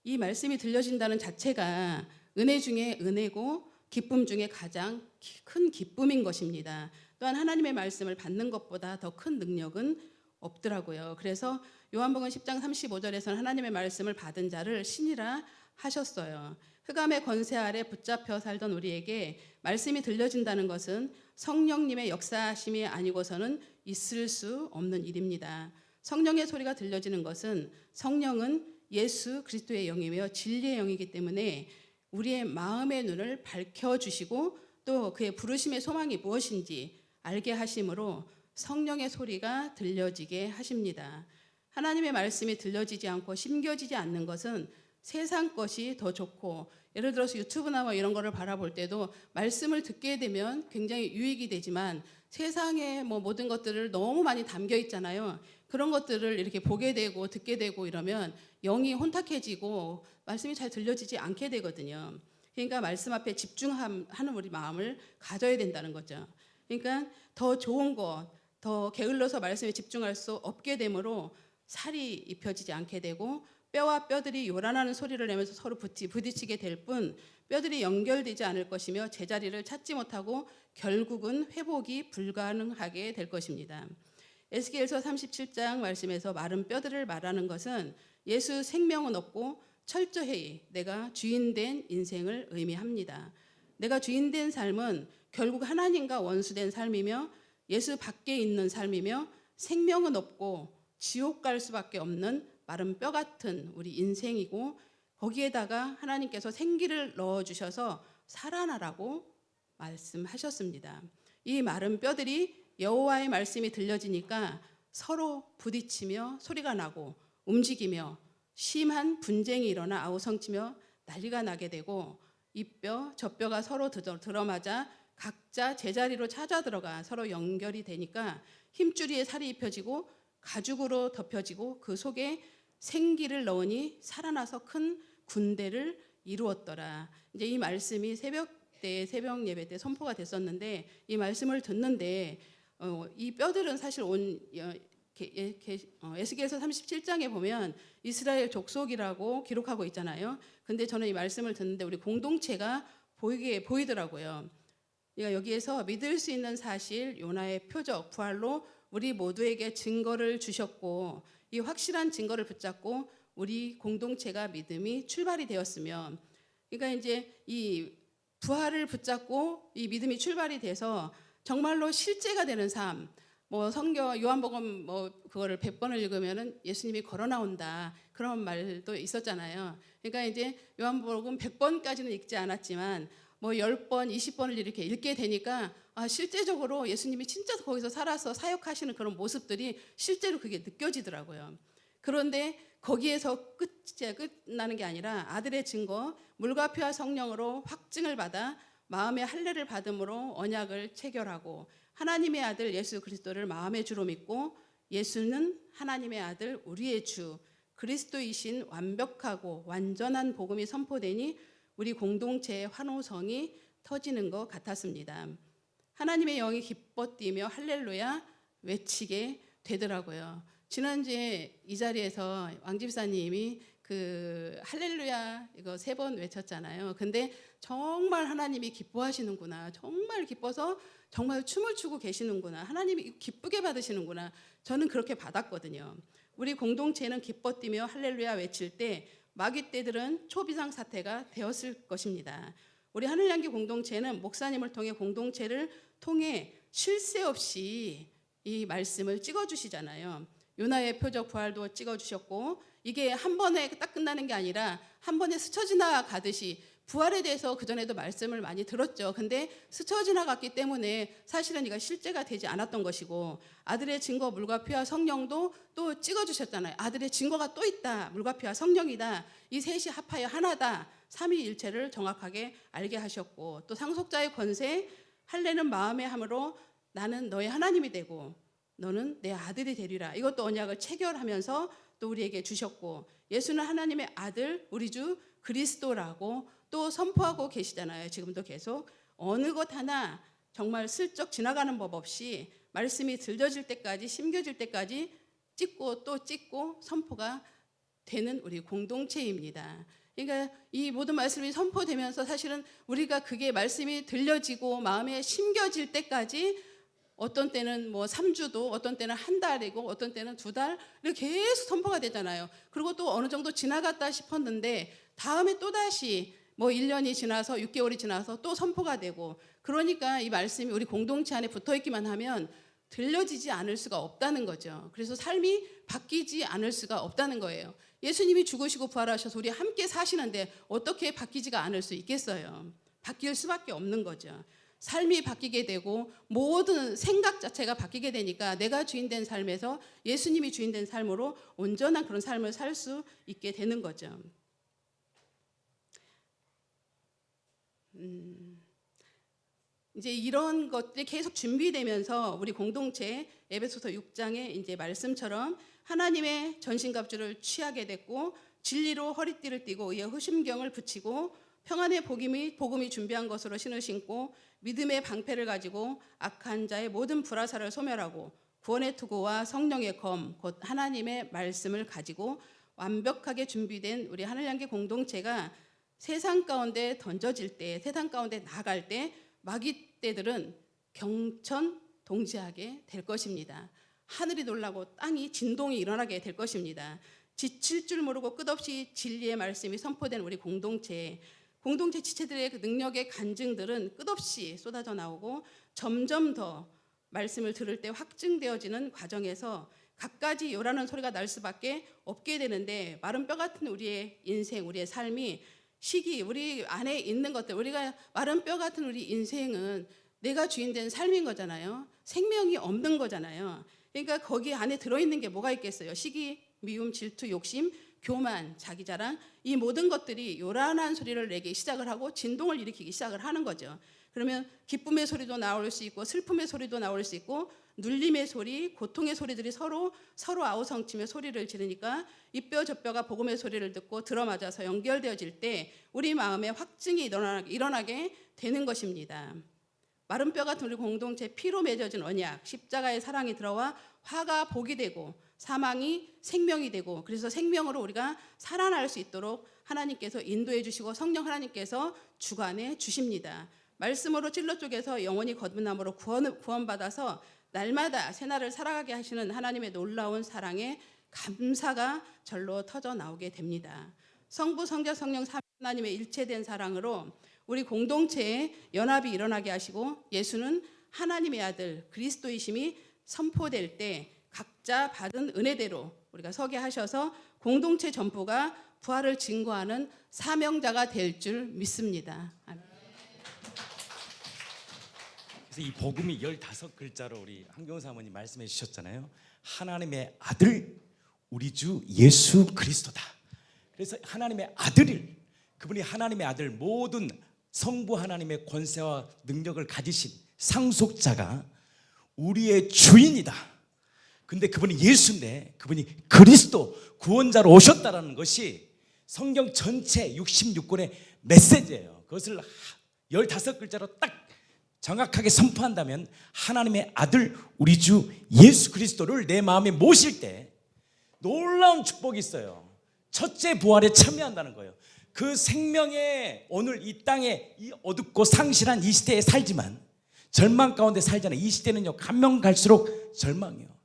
이 말씀이 들려진다는 자체가 은혜 중에 은혜고 기쁨 중에 가장 큰 기쁨인 것입니다. 또한 하나님의 말씀을 받는 것보다 더 큰 능력은 없더라고요. 그래서 요한복음 10장 35절에서는 하나님의 말씀을 받은 자를 신이라 하셨어요. 흑암의 권세 아래 붙잡혀 살던 우리에게 말씀이 들려진다는 것은 성령님의 역사하심이 아니고서는 있을 수 없는 일입니다. 성령의 소리가 들려지는 것은 성령은 예수 그리스도의 영이며 진리의 영이기 때문에 우리의 마음의 눈을 밝혀주시고 또 그의 부르심의 소망이 무엇인지 알게 하심으로 성령의 소리가 들려지게 하십니다. 하나님의 말씀이 들려지지 않고 심겨지지 않는 것은 세상 것이 더 좋고, 예를 들어서 유튜브나 뭐 이런 거를 바라볼 때도 말씀을 듣게 되면 굉장히 유익이 되지만 세상에 뭐 모든 것들을 너무 많이 담겨 있잖아요. 그런 것들을 이렇게 보게 되고 듣게 되고 이러면 영이 혼탁해지고 말씀이 잘 들려지지 않게 되거든요. 그러니까 말씀 앞에 집중하는 우리 마음을 가져야 된다는 거죠. 그러니까 더 좋은 것, 더 게을러서 말씀에 집중할 수 없게 되므로 살이 입혀지지 않게 되고 뼈와 뼈들이 요란하는 소리를 내면서 서로 부딪히게 될 뿐 뼈들이 연결되지 않을 것이며 제자리를 찾지 못하고 결국은 회복이 불가능하게 될 것입니다. 에스겔서 37장 말씀에서 마른 뼈들을 말하는 것은 예수 생명은 없고 철저히 내가 주인된 인생을 의미합니다. 내가 주인된 삶은 결국 하나님과 원수된 삶이며 예수 밖에 있는 삶이며 생명은 없고 지옥 갈 수밖에 없는 마른 뼈 같은 우리 인생이고, 거기에다가 하나님께서 생기를 넣어주셔서 살아나라고 말씀하셨습니다. 이 마른 뼈들이 여호와의 말씀이 들려지니까 서로 부딪히며 소리가 나고 움직이며 심한 분쟁이 일어나 아우성치며 난리가 나게 되고, 이 뼈 저 뼈가 서로 들어맞아 각자 제자리로 찾아 들어가 서로 연결이 되니까 힘줄이에 살이 입혀지고 가죽으로 덮여지고 그 속에 생기를 넣으니 살아나서 큰 군대를 이루었더라. 이제 이 말씀이 새벽 예배 때 선포가 됐었는데, 이 말씀을 듣는데 이 뼈들은 사실 에스겔서 37장에 보면 이스라엘 족속이라고 기록하고 있잖아요. 근데 저는 이 말씀을 듣는데 우리 공동체가 보이더라고요. 그러니까 여기에서 믿을 수 있는 사실, 요나의 표적, 부활로 우리 모두에게 증거를 주셨고, 이 확실한 증거를 붙잡고 우리 공동체가 믿음이 출발이 되었으면, 그러니까 이제 이 부활을 붙잡고 이 믿음이 출발이 돼서 정말로 실제가 되는 삶, 뭐 성경 요한복음 뭐 그거를 100번을 읽으면은 예수님이 걸어 나온다, 그런 말도 있었잖아요. 그러니까 이제 요한복음 100번까지는 읽지 않았지만 뭐 10번, 20번을 이렇게 읽게 되니까 실제적으로 예수님이 진짜 거기서 살아서 사역하시는 그런 모습들이 실제로 그게 느껴지더라고요. 그런데 거기에서 끝나는 게 아니라 아들의 증거, 물과 피와 성령으로 확증을 받아 마음의 할례를 받음으로 언약을 체결하고 하나님의 아들 예수 그리스도를 마음의 주로 믿고, 예수는 하나님의 아들 우리의 주 그리스도이신 완벽하고 완전한 복음이 선포되니 우리 공동체의 환호성이 터지는 것 같았습니다. 하나님의 영이 기뻐 뛰며 할렐루야 외치게 되더라고요. 지난주에 이 자리에서 왕 집사님이 그 할렐루야 이거 3번 외쳤잖아요. 근데 정말 하나님이 기뻐하시는구나. 정말 기뻐서 정말 춤을 추고 계시는구나. 하나님이 기쁘게 받으시는구나. 저는 그렇게 받았거든요. 우리 공동체는 기뻐 뛰며 할렐루야 외칠 때 마귀 떼들은 초비상 사태가 되었을 것입니다. 우리 하늘향기 공동체는 목사님을 통해 공동체를 통해 쉴 새 없이 이 말씀을 찍어주시잖아요. 요나의 표적 부활도 찍어주셨고, 이게 한 번에 딱 끝나는 게 아니라 한 번에 스쳐 지나가듯이 부활에 대해서 그전에도 말씀을 많이 들었죠. 근데 스쳐 지나갔기 때문에 사실은 이가 실제가 되지 않았던 것이고, 아들의 증거 물과 피와 성령도 또 찍어주셨잖아요. 아들의 증거가 또 있다. 물과 피와 성령이다. 이 셋이 합하여 하나다. 삼위일체를 정확하게 알게 하셨고, 또 상속자의 권세, 할례는 마음의 함으로 나는 너의 하나님이 되고 너는 내 아들이 되리라. 이것도 언약을 체결하면서 또 우리에게 주셨고, 예수는 하나님의 아들, 우리 주 그리스도라고 또 선포하고 계시잖아요. 지금도 계속 어느 것 하나 정말 슬쩍 지나가는 법 없이 말씀이 들려질 때까지, 심겨질 때까지 찍고 또 찍고 선포가 되는 우리 공동체입니다. 그러니까 이 모든 말씀이 선포되면서 사실은 우리가 그게 말씀이 들려지고 마음에 심겨질 때까지, 어떤 때는 뭐 3주도, 어떤 때는 한 달이고, 어떤 때는 2달 이렇게 계속 선포가 되잖아요. 그리고 또 어느 정도 지나갔다 싶었는데 다음에 또다시 뭐 1년이 지나서 6개월이 지나서 또 선포가 되고, 그러니까 이 말씀이 우리 공동체 안에 붙어있기만 하면 들려지지 않을 수가 없다는 거죠. 그래서 삶이 바뀌지 않을 수가 없다는 거예요. 예수님이 죽으시고 부활하셔서 우리 함께 사시는데 어떻게 바뀌지가 않을 수 있겠어요? 바뀔 수밖에 없는 거죠. 삶이 바뀌게 되고 모든 생각 자체가 바뀌게 되니까 내가 주인된 삶에서 예수님이 주인된 삶으로 온전한 그런 삶을 살 수 있게 되는 거죠. 이제 이런 것들이 계속 준비되면서 우리 공동체 에베소서 6장의 이제 말씀처럼 하나님의 전신갑주를 취하게 됐고, 진리로 허리띠를 띠고 의의 후심경을 붙이고, 평안의 복음이 준비한 것으로 신을 신고, 믿음의 방패를 가지고 악한 자의 모든 불화살을 소멸하고, 구원의 투구와 성령의 검 곧 하나님의 말씀을 가지고 완벽하게 준비된 우리 하늘향기 공동체가 세상 가운데 던져질 때, 세상 가운데 나갈 때 마귀 떼들은 경천동지하게 될 것입니다. 하늘이 놀라고 땅이 진동이 일어나게 될 것입니다. 지칠 줄 모르고 끝없이 진리의 말씀이 선포된 우리 공동체 지체들의 그 능력의 간증들은 끝없이 쏟아져 나오고, 점점 더 말씀을 들을 때 확증되어지는 과정에서 갖가지 요라는 소리가 날 수밖에 없게 되는데, 마른 뼈 같은 우리의 인생, 우리의 삶이 우리 안에 있는 것들, 우리가 마른 뼈 같은 우리 인생은 내가 주인된 삶인 거잖아요. 생명이 없는 거잖아요. 그러니까 거기 안에 들어있는 게 뭐가 있겠어요? 시기, 미움, 질투, 욕심, 교만, 자기자랑, 이 모든 것들이 요란한 소리를 내기 시작을 하고 진동을 일으키기 시작을 하는 거죠. 그러면 기쁨의 소리도 나올 수 있고, 슬픔의 소리도 나올 수 있고, 눌림의 소리, 고통의 소리들이 서로 아우성치며 소리를 지르니까 이 뼈 저 뼈가 복음의 소리를 듣고 들어맞아서 연결되어질 때 우리 마음에 확증이 일어나게 되는 것입니다. 마른 뼈 같은 우리 공동체 피로 맺어진 언약, 십자가의 사랑이 들어와 화가 복이 되고 사망이 생명이 되고, 그래서 생명으로 우리가 살아날 수 있도록 하나님께서 인도해 주시고 성령 하나님께서 주관해 주십니다. 말씀으로 찔러 쪼개서 영원히 거듭남으로 구원받아서 날마다 새날을 살아가게 하시는 하나님의 놀라운 사랑에 감사가 절로 터져 나오게 됩니다. 성부, 성자, 성령 삼위 하나님의 일체된 사랑으로 우리 공동체에 연합이 일어나게 하시고, 예수는 하나님의 아들 그리스도이심이 선포될 때 각자 받은 은혜대로 우리가 서게 하셔서 공동체 전부가 부활을 증거하는 사명자가 될 줄 믿습니다. 아멘. 그래서 이 복음이 15글자로 우리 한경 사모님 말씀해 주셨잖아요. 하나님의 아들, 우리 주 예수 그리스도다. 그래서 하나님의 아들을, 그분이 하나님의 아들, 모든 성부 하나님의 권세와 능력을 가지신 상속자가 우리의 주인이다. 근데 그분이 예수인데 그분이 그리스도 구원자로 오셨다라는 것이 성경 전체 66권의 메시지예요. 그것을 15글자로 딱 정확하게 선포한다면, 하나님의 아들 우리 주 예수 그리스도를 내 마음에 모실 때 놀라운 축복이 있어요. 첫째 부활에 참여한다는 거예요. 그 생명에 오늘 이 땅에 이 어둡고 상실한 이 시대에 살지만 절망 가운데 살잖아요. 이 시대는요 가면 갈수록 절망이에요.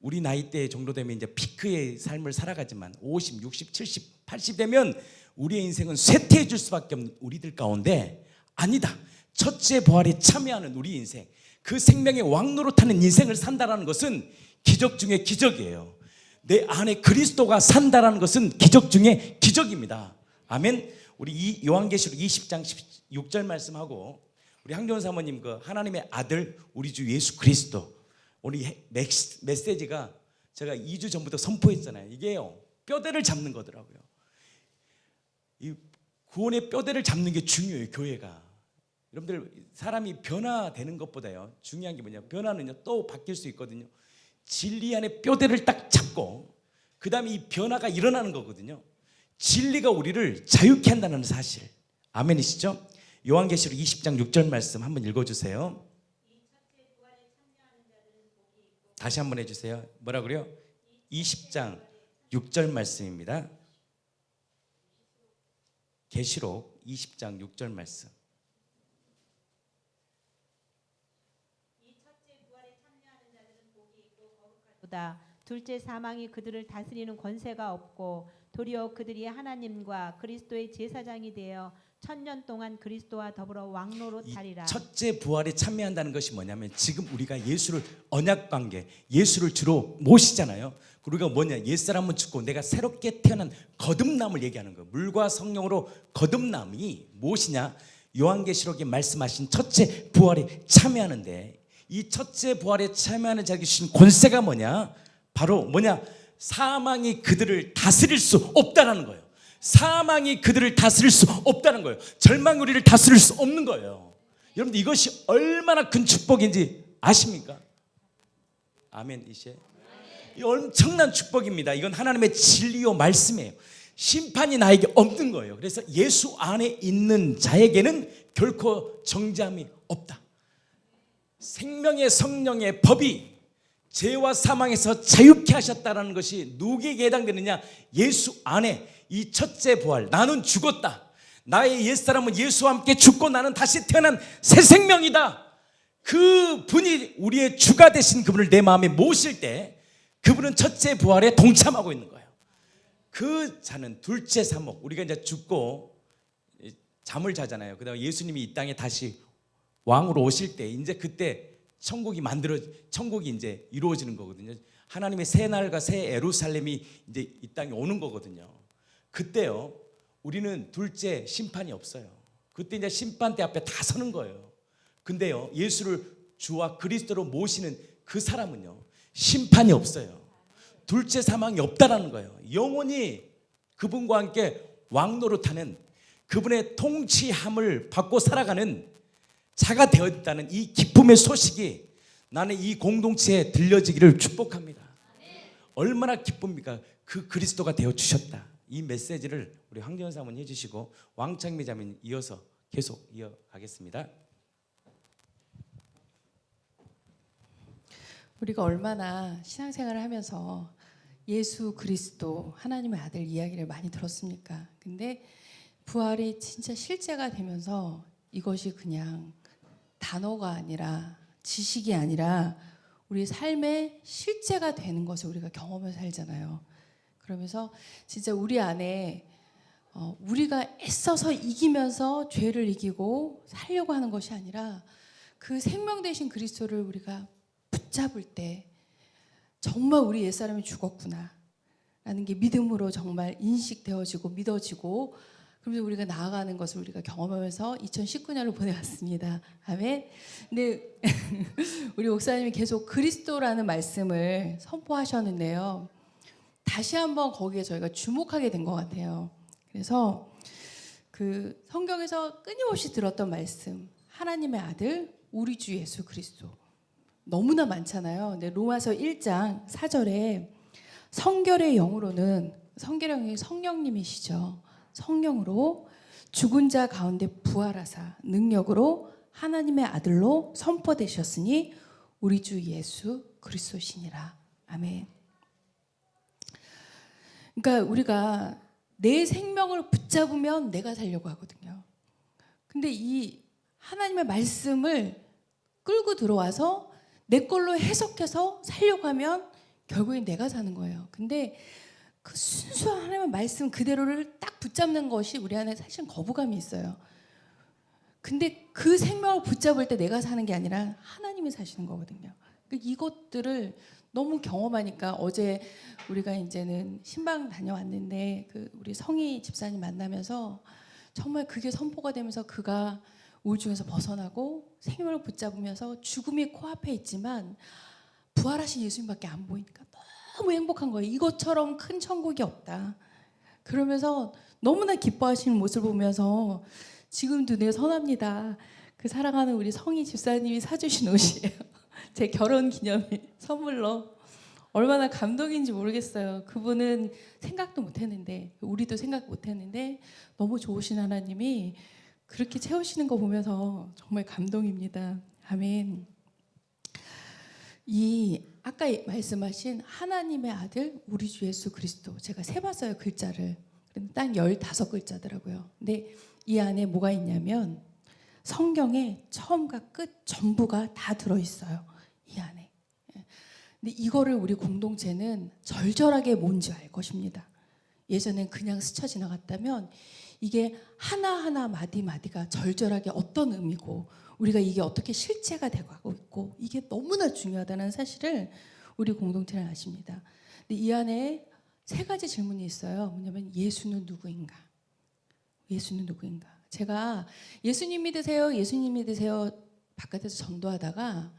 우리 나이대 정도 되면 이제 피크의 삶을 살아가지만 50, 60, 70, 80 되면 우리의 인생은 쇠퇴해질 수밖에 없는 우리들 가운데 아니다. 첫째 부활에 참여하는 우리 인생, 그 생명의 왕노릇하는 인생을 산다라는 것은 기적 중에 기적이에요. 내 안에 그리스도가 산다라는 것은 기적 중에 기적입니다. 아멘. 우리 이 요한계시록 20장 16절 말씀하고 우리 황교안 사모님 그 하나님의 아들 우리 주 예수 그리스도 우리 메시지가 제가 2주 전부터 선포했잖아요. 이게요 뼈대를 잡는 거더라고요. 이 구원의 뼈대를 잡는 게 중요해요. 교회가 여러분들 사람이 변화되는 것보다요 중요한 게 뭐냐, 변화는요 또 바뀔 수 있거든요. 진리 안에 뼈대를 딱 잡고 그 다음에 이 변화가 일어나는 거거든요. 진리가 우리를 자유케 한다는 사실. 아멘이시죠? 요한계시록 20장 6절 말씀 한번 읽어주세요. 다시 한번 해주세요. 뭐라 그래요? 20장 6절 말씀입니다. 계시록 20장 6절 말씀. 둘째 사망이 그들을 다스리는 권세가 없고 도리어 그들이 하나님과 그리스도의 제사장이 되어 1000년 동안 그리스도와 더불어 왕노릇하리라. 첫째 부활에 참여한다는 것이 뭐냐면 지금 우리가 예수를 언약 관계, 예수를 주로 모시잖아요. 우리가 뭐냐, 옛사람은 죽고 내가 새롭게 태어난 거듭남을 얘기하는 거예요. 물과 성령으로 거듭남이 무엇이냐? 요한계시록에 말씀하신 첫째 부활에 참여하는데 이 첫째 부활에 참여하는 자에게 주신 권세가 뭐냐? 바로 뭐냐? 사망이 그들을 다스릴 수 없다는 거예요. 사망이 그들을 다스릴 수 없다는 거예요. 절망이 우리를 다스릴 수 없는 거예요. 여러분들 이것이 얼마나 큰 축복인지 아십니까? 아멘. 이제 이 엄청난 축복입니다. 이건 하나님의 진리요 말씀이에요. 심판이 나에게 없는 거예요. 그래서 예수 안에 있는 자에게는 결코 정죄함이 없다. 생명의 성령의 법이 죄와 사망에서 자유케 하셨다는 것이 누구에게 해당되느냐? 예수 안에 이 첫째 부활, 나는 죽었다, 나의 옛사람은 예수와 함께 죽고 나는 다시 태어난 새 생명이다. 그 분이 우리의 주가 되신 그분을 내 마음에 모실 때 그분은 첫째 부활에 동참하고 있는 거예요. 그 자는 둘째 사목, 우리가 이제 죽고 잠을 자잖아요. 그다음에 예수님이 이 땅에 다시 왕으로 오실 때 이제 그때 천국이 이제 이루어지는 거거든요. 하나님의 새 날과 새 예루살렘이 이제 이 땅에 오는 거거든요. 그때요 우리는 둘째 심판이 없어요. 그때 이제 심판대 앞에 다 서는 거예요. 근데요 예수를 주와 그리스도로 모시는 그 사람은요 심판이 없어요. 둘째 사망이 없다라는 거예요. 영원히 그분과 함께 왕노릇하는, 그분의 통치함을 받고 살아가는 자가 되었다는 이 기쁨의 소식이 나는 이 공동체에 들려지기를 축복합니다. 얼마나 기쁩니까? 그 그리스도가 되어 주셨다. 이 메시지를 우리 황교안 사모님 해주시고 왕창미 자매님 이어서 계속 이어가겠습니다. 우리가 얼마나 신앙생활을 하면서 예수 그리스도 하나님의 아들 이야기를 많이 들었습니까? 근데 부활이 진짜 실제가 되면서 이것이 그냥 단어가 아니라 지식이 아니라 우리 삶의 실제가 되는 것을 우리가 경험을 살잖아요. 그러면서 진짜 우리 안에 우리가 애써서 이기면서 죄를 이기고 살려고 하는 것이 아니라 그 생명 되신 그리스도를 우리가 붙잡을 때 정말 우리 옛사람이 죽었구나 라는 게 믿음으로 정말 인식되어지고 믿어지고, 그러면서 우리가 나아가는 것을 우리가 경험하면서 2019년을 보내왔습니다. 아멘. 근데 우리 목사님이 계속 그리스도라는 말씀을 선포하셨는데요, 다시 한번 거기에 저희가 주목하게 된 것 같아요. 그래서 그 성경에서 끊임없이 들었던 말씀, 하나님의 아들 우리 주 예수 그리스도 너무나 많잖아요. 근데 로마서 1장 4절에 성결의 영으로는, 성결의 영이 성령님이시죠. 성령으로 죽은 자 가운데 부활하사 능력으로 하나님의 아들로 선포되셨으니 우리 주 예수 그리스도시니라. 아멘. 그러니까 우리가 내 생명을 붙잡으면 내가 살려고 하거든요. 근데 이 하나님의 말씀을 끌고 들어와서 내 걸로 해석해서 살려고 하면 결국엔 내가 사는 거예요. 근데 그 순수한 하나님의 말씀 그대로를 딱 붙잡는 것이 우리 안에 사실 거부감이 있어요. 근데 그 생명을 붙잡을 때 내가 사는 게 아니라 하나님이 사시는 거거든요. 이것들을 너무 경험하니까 어제 우리가 이제는 신방 다녀왔는데 그 우리 성희 집사님 만나면서 정말 그게 선포가 되면서 그가 우울증에서 벗어나고 생명을 붙잡으면서 죽음이 코앞에 있지만 부활하신 예수님밖에 안 보이니까 너무 행복한 거예요. 이것처럼 큰 천국이 없다. 그러면서 너무나 기뻐하시는 모습을 보면서 지금도 내 선합니다. 그 사랑하는 우리 성희 집사님이 사주신 옷이에요. 제 결혼 기념일 선물로. 얼마나 감동인지 모르겠어요. 그분은 생각도 못했는데, 우리도 생각 못했는데 너무 좋으신 하나님이 그렇게 채우시는 거 보면서 정말 감동입니다. 아멘. 이 아까 말씀하신 하나님의 아들 우리 주 예수 그리스도, 제가 세봤어요 글자를. 딱 15글자더라고요. 근데 이 안에 뭐가 있냐면 성경의 처음과 끝 전부가 다 들어있어요. 이 안에. 근데 이거를 우리 공동체는 절절하게 뭔지 알 것입니다. 예전엔 그냥 스쳐 지나갔다면 이게 하나하나 마디마디가 절절하게 어떤 의미고 우리가 이게 어떻게 실체가 되고 있고 이게 너무나 중요하다는 사실을 우리 공동체는 아십니다. 근데 이 안에 3가지 질문이 있어요. 뭐냐면 예수는 누구인가? 예수는 누구인가? 제가 예수님 믿으세요, 예수님 믿으세요 바깥에서 전도하다가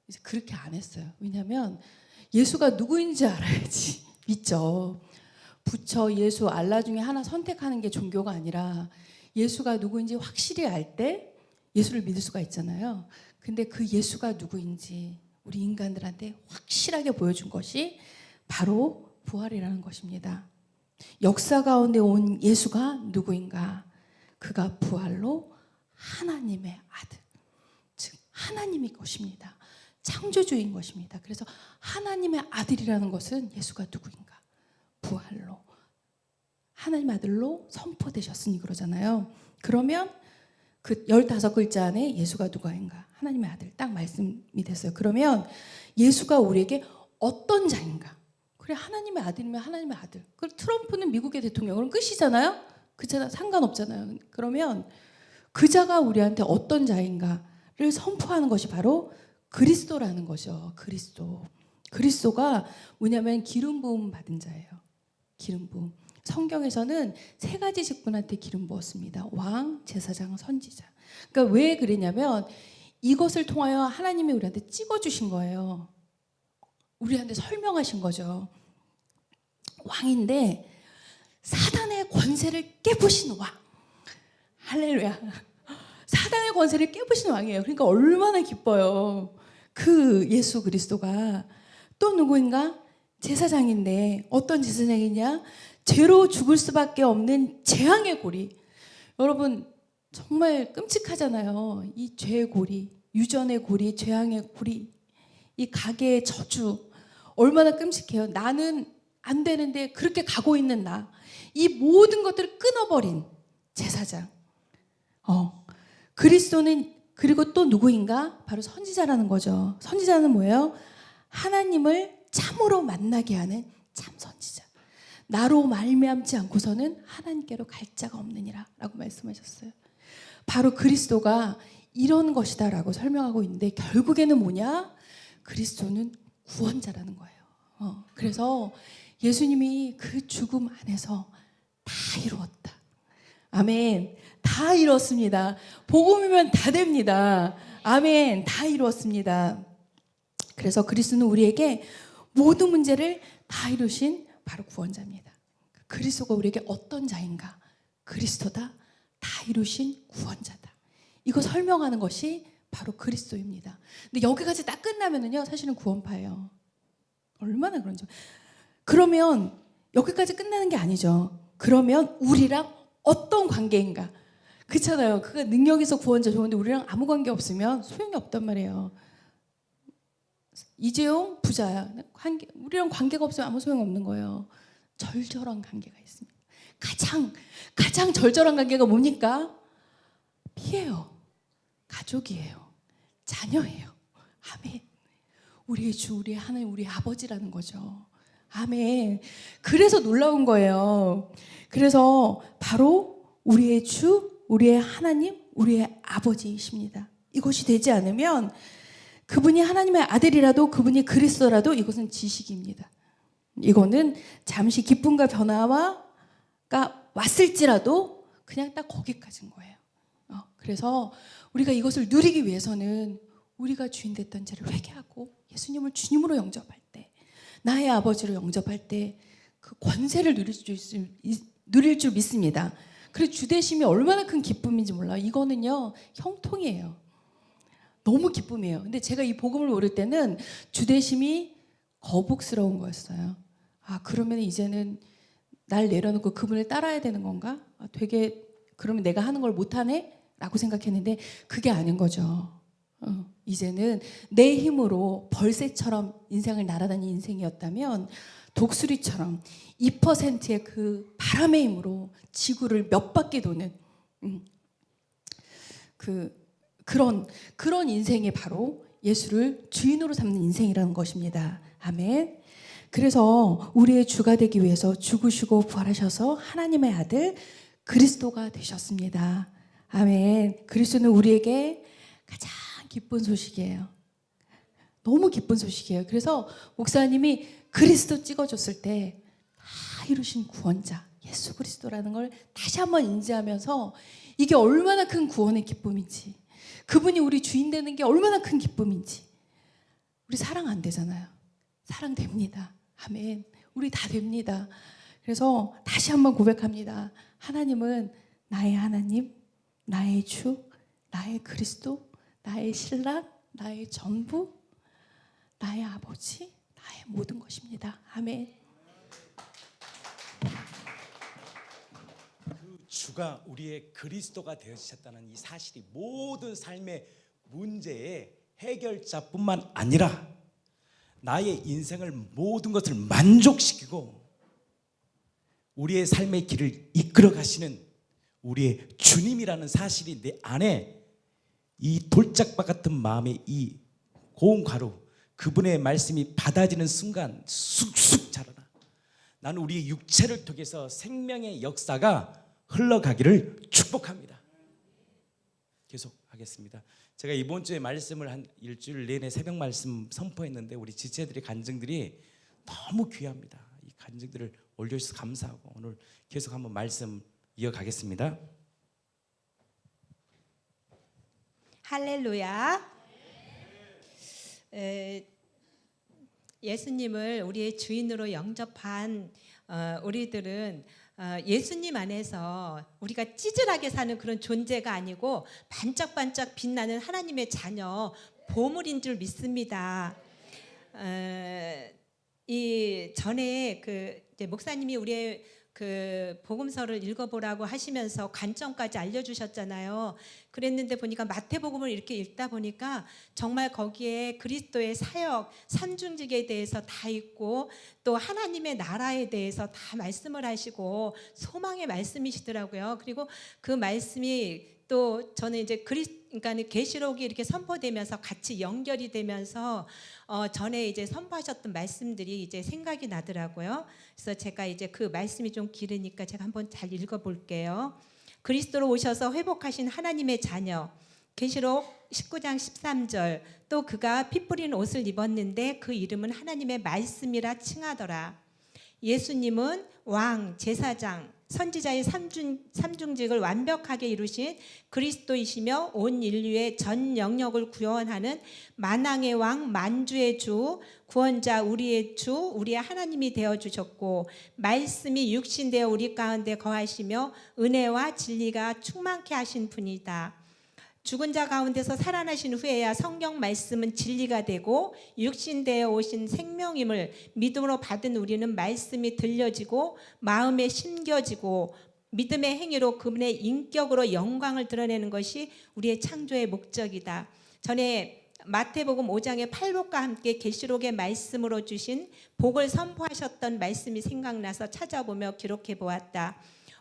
이제 그렇게 안 했어요. 왜냐하면 예수가 누구인지 알아야지 믿죠. 부처, 예수, 알라 중에 하나 선택하는 게 종교가 아니라 예수가 누구인지 확실히 알 때 예수를 믿을 수가 있잖아요. 근데 그 예수가 누구인지 우리 인간들한테 확실하게 보여준 것이 바로 부활이라는 것입니다. 역사 가운데 온 예수가 누구인가? 그가 부활로 하나님의 아들, 즉 하나님의 것입니다. 창조주인 것입니다. 그래서 하나님의 아들이라는 것은 예수가 누구인가? 부활로 하나님 아들로 선포되셨으니 그러잖아요. 그러면 그 15글자 안에 예수가 누구인가? 하나님의 아들 딱 말씀이 됐어요. 그러면 예수가 우리에게 어떤 자인가? 그래 하나님의 아들이면 하나님의 아들. 그 트럼프는 미국의 대통령. 그럼 끝이잖아요. 그자가 상관없잖아요. 그러면 그 자가 우리한테 어떤 자인가를 선포하는 것이 바로 그리스도라는 거죠. 그리스도. 그리스도가 뭐냐면 기름 부음 받은 자예요. 기름 부음. 성경에서는 3가지 직분한테 기름 부었습니다. 왕, 제사장, 선지자. 그러니까 왜 그러냐면 이것을 통하여 하나님이 우리한테 찍어주신 거예요. 우리한테 설명하신 거죠. 왕인데 사단의 권세를 깨부신 왕. 할렐루야. 사단의 권세를 깨부신 왕이에요. 그러니까 얼마나 기뻐요. 그 예수 그리스도가 또 누구인가? 제사장인데 어떤 제사장이냐? 죄로 죽을 수밖에 없는 재앙의 고리. 여러분 정말 끔찍하잖아요. 이 죄의 고리, 유전의 고리, 재앙의 고리, 이 가계의 저주 얼마나 끔찍해요. 나는 안 되는데 그렇게 가고 있는 나. 이 모든 것들을 끊어버린 제사장. 그리스도는 그리고 또 누구인가? 바로 선지자라는 거죠. 선지자는 뭐예요? 하나님을 참으로 만나게 하는 참 선지자. 나로 말미암지 않고서는 하나님께로 갈 자가 없느니라 라고 말씀하셨어요. 바로 그리스도가 이런 것이다라고 설명하고 있는데 결국에는 뭐냐? 그리스도는 구원자라는 거예요. 그래서 예수님이 그 죽음 안에서 다 이루었다. 아멘. 다 이뤘습니다. 복음이면 다 됩니다. 아멘. 다 이루었습니다. 그래서 그리스도는 우리에게 모든 문제를 다 이루신 바로 구원자입니다. 그리스도가 우리에게 어떤 자인가? 그리스도다. 다 이루신 구원자다. 이거 설명하는 것이 바로 그리스도입니다. 근데 여기까지 딱 끝나면은요, 사실은 구원파예요. 얼마나 그런지. 그러면 여기까지 끝나는 게 아니죠. 그러면 우리랑 어떤 관계인가? 그렇잖아요. 그 능력에서 구원자 좋은데 우리랑 아무 관계 없으면 소용이 없단 말이에요. 이재용 부자야. 우리랑 관계가 없으면 아무 소용 없는 거예요. 절절한 관계가 있습니다. 가장 절절한 관계가 뭡니까? 피예요. 가족이에요. 자녀예요. 아멘. 우리의 주, 우리의 하나님, 우리의 아버지라는 거죠. 아멘. 그래서 놀라운 거예요. 그래서 바로 우리의 주, 우리의 하나님, 우리의 아버지이십니다. 이것이 되지 않으면 그분이 하나님의 아들이라도 그분이 그리스도라도 이것은 지식입니다. 이거는 잠시 기쁨과 변화가 왔을지라도 그냥 딱 거기까지인 거예요. 그래서 우리가 이것을 누리기 위해서는 우리가 주인 됐던 죄를 회개하고 예수님을 주님으로 영접할 때, 나의 아버지로 영접할 때 그 권세를 누릴 줄 믿습니다. 그래서 주대심이 얼마나 큰 기쁨인지 몰라요. 이거는요 형통이에요. 너무 기쁨이에요. 근데 제가 이 복음을 모를 때는 주대심이 거북스러운 거였어요. 그러면 이제는 날 내려놓고 그분을 따라야 되는 건가? 되게 그러면 내가 하는 걸 못하네? 라고 생각했는데 그게 아닌 거죠. 이제는 내 힘으로 벌새처럼 인생을 날아다니는 인생이었다면 독수리처럼 2%의 그 바람의 힘으로 지구를 몇 바퀴 도는 그런 인생이 바로 예수를 주인으로 삼는 인생이라는 것입니다. 아멘. 그래서 우리의 주가 되기 위해서 죽으시고 부활하셔서 하나님의 아들 그리스도가 되셨습니다. 아멘. 그리스도는 우리에게 가장 기쁜 소식이에요. 너무 기쁜 소식이에요. 그래서 목사님이 그리스도 찍어줬을 때 다 이루신 구원자 예수 그리스도라는 걸 다시 한번 인지하면서 이게 얼마나 큰 구원의 기쁨인지, 그분이 우리 주인 되는 게 얼마나 큰 기쁨인지. 우리 사랑 안 되잖아요. 사랑 됩니다. 아멘. 우리 다 됩니다. 그래서 다시 한번 고백합니다. 하나님은 나의 하나님, 나의 주, 나의 그리스도, 나의 신랑, 나의 전부, 나의 아버지, 나의 모든 것입니다. 아멘. 그 주가 우리의 그리스도가 되셨다는 이 사실이 모든 삶의 문제의 해결자뿐만 아니라 나의 인생을 모든 것을 만족시키고 우리의 삶의 길을 이끌어 가시는 우리의 주님이라는 사실이 내 안에 이 돌짝밭 같은 마음의 이 고운 가루, 그분의 말씀이 받아지는 순간 쑥쑥 자라나. 나는 우리의 육체를 통해서 생명의 역사가 흘러가기를 축복합니다. 계속하겠습니다. 제가 이번 주에 말씀을 한 일주일 내내 새벽 말씀 선포했는데 우리 지체들의 간증들이 너무 귀합니다. 이 간증들을 올려주셔서 감사하고 오늘 계속 한번 말씀 이어가겠습니다. 할렐루야. 예수님을 우리의 주인으로 영접한 우리들은 예수님 안에서 우리가 찌질하게 사는 그런 존재가 아니고 반짝반짝 빛나는 하나님의 자녀, 보물인 줄 믿습니다. 이 전에 이제 목사님이 우리의 그 복음서를 읽어보라고 하시면서 관점까지 알려주셨잖아요. 그랬는데 보니까 마태복음을 이렇게 읽다 보니까 정말 거기에 그리스도의 사역, 산중직에 대해서 다 있고 또 하나님의 나라에 대해서 다 말씀을 하시고 소망의 말씀이시더라고요. 그리고 그 말씀이 또 저는 이제 그러니까 계시록이 이렇게 선포되면서 같이 연결이 되면서 전에 이제 선포하셨던 말씀들이 이제 생각이 나더라고요. 그래서 제가 이제 그 말씀이 좀 길으니까 제가 한번 잘 읽어볼게요. 그리스도로 오셔서 회복하신 하나님의 자녀. 계시록 19장 13절. 또 그가 피 뿌린 옷을 입었는데 그 이름은 하나님의 말씀이라 칭하더라. 예수님은 왕, 제사장, 선지자의 삼중직을 완벽하게 이루신 그리스도이시며 온 인류의 전 영역을 구원하는 만왕의 왕, 만주의 주, 구원자, 우리의 주, 우리의 하나님이 되어주셨고 말씀이 육신되어 우리 가운데 거하시며 은혜와 진리가 충만케 하신 분이다. 죽은 자 가운데서 살아나신 후에야 성경 말씀은 진리가 되고 육신되어 오신 생명임을 믿음으로 받은 우리는 말씀이 들려지고 마음에 심겨지고 믿음의 행위로 그분의 인격으로 영광을 드러내는 것이 우리의 창조의 목적이다. 전에 마태복음 5장의 팔복과 함께 계시록의 말씀으로 주신 복을 선포하셨던 말씀이 생각나서 찾아보며 기록해 보았다.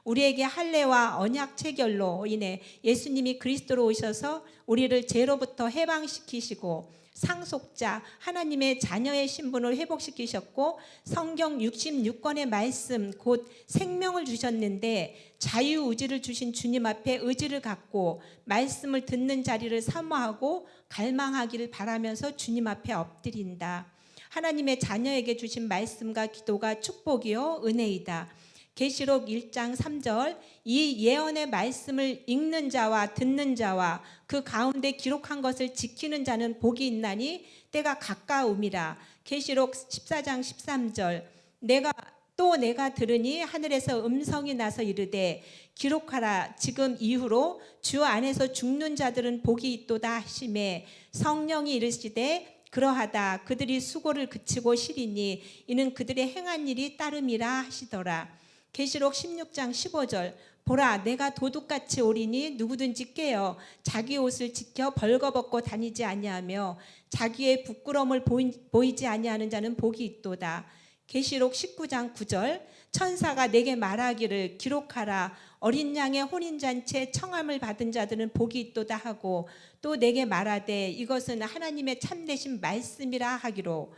우리에게 할례와 언약 체결로 인해 예수님이 그리스도로 오셔서 우리를 죄로부터 해방시키시고 상속자 하나님의 자녀의 신분을 회복시키셨고 성경 66권의 말씀 곧 생명을 주셨는데 자유의지를 주신 주님 앞에 의지를 갖고 말씀을 듣는 자리를 사모하고 갈망하기를 바라면서 주님 앞에 엎드린다. 하나님의 자녀에게 주신 말씀과 기도가 축복이요 은혜이다. 계시록 1장 3절 이 예언의 말씀을 읽는 자와 듣는 자와 그 가운데 기록한 것을 지키는 자는 복이 있나니 때가 가까움이라. 계시록 14장 13절 내가 들으니 하늘에서 음성이 나서 이르되 기록하라 지금 이후로 주 안에서 죽는 자들은 복이 있도다 하시매 성령이 이르시되 그러하다 그들이 수고를 그치고 쉬리니 이는 그들의 행한 일이 따름이라 하시더라. 계시록 16장 15절 보라 내가 도둑같이 오리니 누구든지 깨어 자기 옷을 지켜 벌거벗고 다니지 아니하며 자기의 부끄러움을 보이지 아니하는 자는 복이 있도다. 계시록 19장 9절 천사가 내게 말하기를 기록하라 어린 양의 혼인잔치에 청함을 받은 자들은 복이 있도다 하고 또 내게 말하되 이것은 하나님의 참되신 말씀이라 하기로.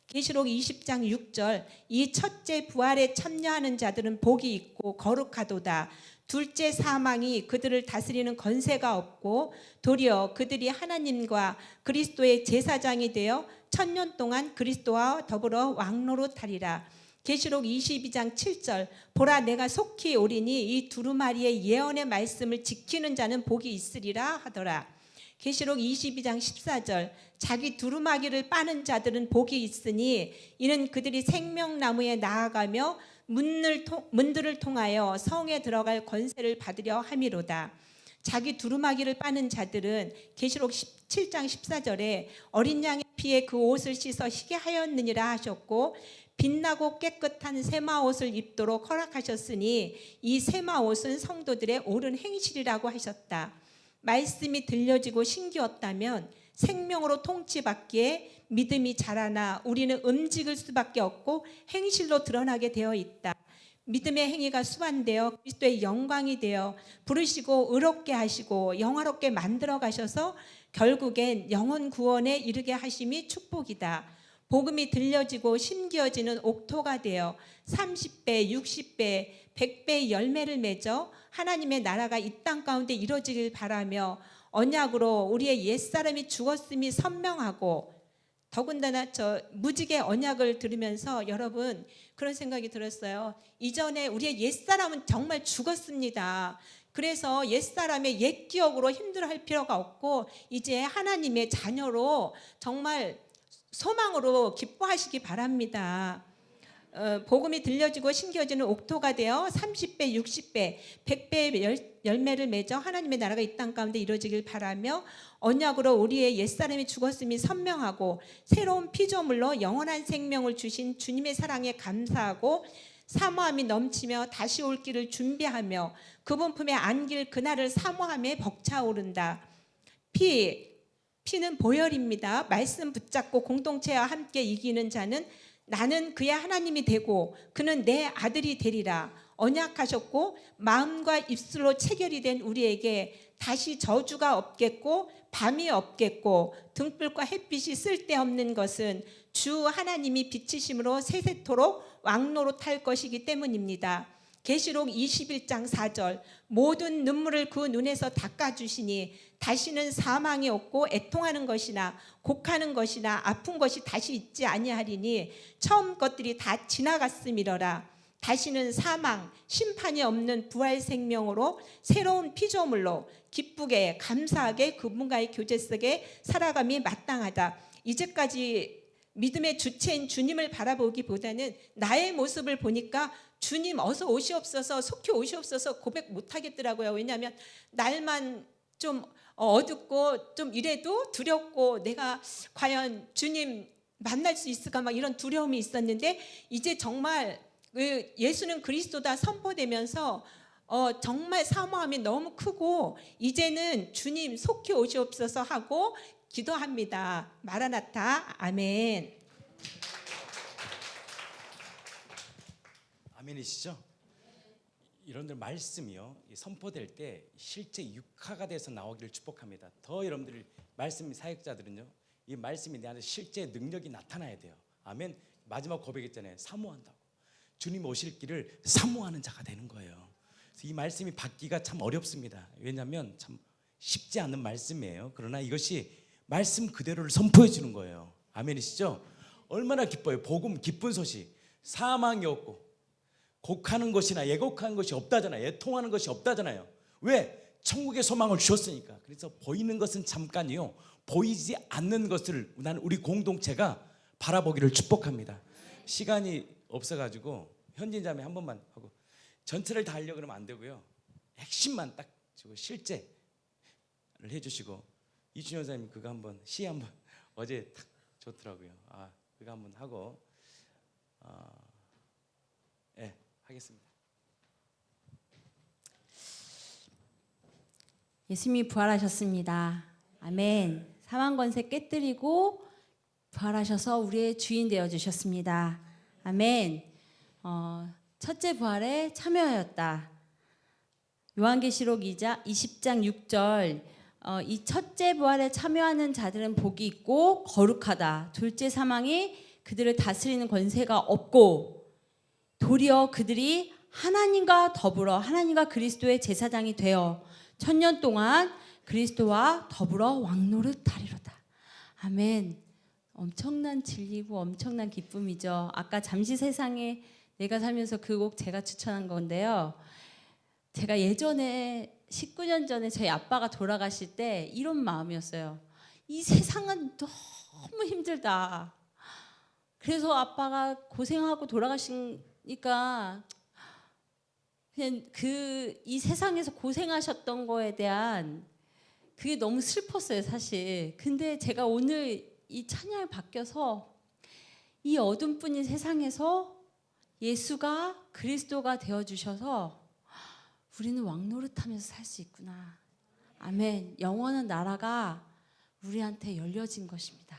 계시록 20장 6절 이 첫째 부활에 참여하는 자들은 복이 있고 거룩하도다. 둘째 사망이 그들을 다스리는 권세가 없고 도리어 그들이 하나님과 그리스도의 제사장이 되어 1000년 동안 그리스도와 더불어 왕노릇하리라. 계시록 22장 7절 보라 내가 속히 오리니 이 두루마리의 예언의 말씀을 지키는 자는 복이 있으리라 하더라. 계시록 22장 14절 자기 두루마기를 빠는 자들은 복이 있으니 이는 그들이 생명나무에 나아가며 문들을 통하여 성에 들어갈 권세를 받으려 함이로다. 자기 두루마기를 빠는 자들은 계시록 17장 14절에 어린 양의 피에 그 옷을 씻어 희게 하였느니라 하셨고 빛나고 깨끗한 세마옷을 입도록 허락하셨으니 이 세마옷은 성도들의 옳은 행실이라고 하셨다. 말씀이 들려지고 신기었다면 생명으로 통치받기에 믿음이 자라나 우리는 움직일 수밖에 없고 행실로 드러나게 되어 있다. 믿음의 행위가 수반되어 그리스도의 영광이 되어 부르시고 의롭게 하시고 영화롭게 만들어 가셔서 결국엔 영혼 구원에 이르게 하심이 축복이다. 복음이 들려지고 심기어지는 옥토가 되어 30배, 60배, 100배의 열매를 맺어 하나님의 나라가 이 땅 가운데 이루어지길 바라며 언약으로 우리의 옛사람이 죽었음이 선명하고 더군다나 저 무지개 언약을 들으면서 여러분 그런 생각이 들었어요. 이전에 우리의 옛사람은 정말 죽었습니다. 그래서 옛사람의 옛 기억으로 힘들어할 필요가 없고 이제 하나님의 자녀로 정말 소망으로 기뻐하시기 바랍니다. 복음이 들려지고 신겨지는 옥토가 되어 30배, 60배, 100배의 열매를 맺어 하나님의 나라가 이 땅 가운데 이루어지길 바라며 언약으로 우리의 옛사람이 죽었음이 선명하고 새로운 피조물로 영원한 생명을 주신 주님의 사랑에 감사하고 사모함이 넘치며 다시 올 길을 준비하며 그분 품에 안길 그날을 사모함에 벅차오른다. 피는 보혈입니다. 말씀 붙잡고 공동체와 함께 이기는 자는 나는 그의 하나님이 되고 그는 내 아들이 되리라 언약하셨고 마음과 입술로 체결이 된 우리에게 다시 저주가 없겠고 밤이 없겠고 등불과 햇빛이 쓸데없는 것은 주 하나님이 비치심으로 세세토록 왕노릇할 것이기 때문입니다. 계시록 21장 4절 모든 눈물을 그 눈에서 닦아주시니 다시는 사망이 없고 애통하는 것이나 곡하는 것이나 아픈 것이 다시 있지 아니하리니 처음 것들이 다 지나갔음이러라. 다시는 사망, 심판이 없는 부활 생명으로 새로운 피조물로 기쁘게 감사하게 그분과의 교제 속에 살아감이 마땅하다. 이제까지 믿음의 주체인 주님을 바라보기보다는 나의 모습을 보니까 주님 어서 오시옵소서 속히 오시옵소서 고백 못하겠더라고요. 왜냐하면 날만 좀 어둡고 좀 이래도 두렵고 내가 과연 주님 만날 수 있을까 막 이런 두려움이 있었는데 이제 정말 예수는 그리스도다 선포되면서 정말 사모함이 너무 크고 이제는 주님 속히 오시옵소서 하고 기도합니다. 마라나타. 아멘. 아멘이시죠? 여러분들 말씀이요 선포될 때 실제 육화가 돼서 나오기를 축복합니다. 더 여러분들 말씀 사역자들은요 이 말씀이 내 안에 실제 능력이 나타나야 돼요. 아멘. 마지막 고백했잖아요. 사모한다고. 주님 오실 길을 사모하는 자가 되는 거예요. 그래서 이 말씀이 받기가 참 어렵습니다. 왜냐하면 참 쉽지 않은 말씀이에요. 그러나 이것이 말씀 그대로를 선포해 주는 거예요. 아멘이시죠? 얼마나 기뻐요. 복음 기쁜 소식. 사망이 없고 곡하는 것이나 예곡하는 것이 없다잖아요. 애통하는 것이 없다잖아요. 왜? 천국의 소망을 주셨으니까. 그래서 보이는 것은 잠깐이요 보이지 않는 것을 나는 우리 공동체가 바라보기를 축복합니다. 시간이 없어가지고 현진자매 한 번만 하고 전체를 다 하려고 그러면 안 되고요. 핵심만 딱 주고 실제를 해주시고 이준현 선생님 그거 한번 시 한번 어제 딱 좋더라고요. 그거 한번 하고 하겠습니다. 예수님이 부활하셨습니다. 아멘. 사망 권세 깨뜨리고 부활하셔서 우리의 주인 되어 주셨습니다. 아멘. 첫째 부활에 참여하였다. 요한계시록 20장 6절 이 첫째 부활에 참여하는 자들은 복이 있고 거룩하다. 둘째 사망이 그들을 다스리는 권세가 없고 도리어 그들이 하나님과 더불어 하나님과 그리스도의 제사장이 되어 1000년 동안 그리스도와 더불어 왕노릇하리로다. 아멘. 엄청난 진리고 엄청난 기쁨이죠. 아까 잠시 세상에 내가 살면서 그 곡 제가 추천한 건데요. 제가 예전에 19년 전에 저희 아빠가 돌아가실 때 이런 마음이었어요. 이 세상은 너무 힘들다. 그래서 아빠가 고생하고 돌아가시니까 그냥 이 세상에서 고생하셨던 거에 대한 그게 너무 슬펐어요, 사실. 근데 제가 오늘 이 찬양을 바뀌어서 이 어둠뿐인 세상에서 예수가 그리스도가 되어주셔서 우리는 왕노릇하면서 살 수 있구나. 아멘. 영원한 나라가 우리한테 열려진 것입니다.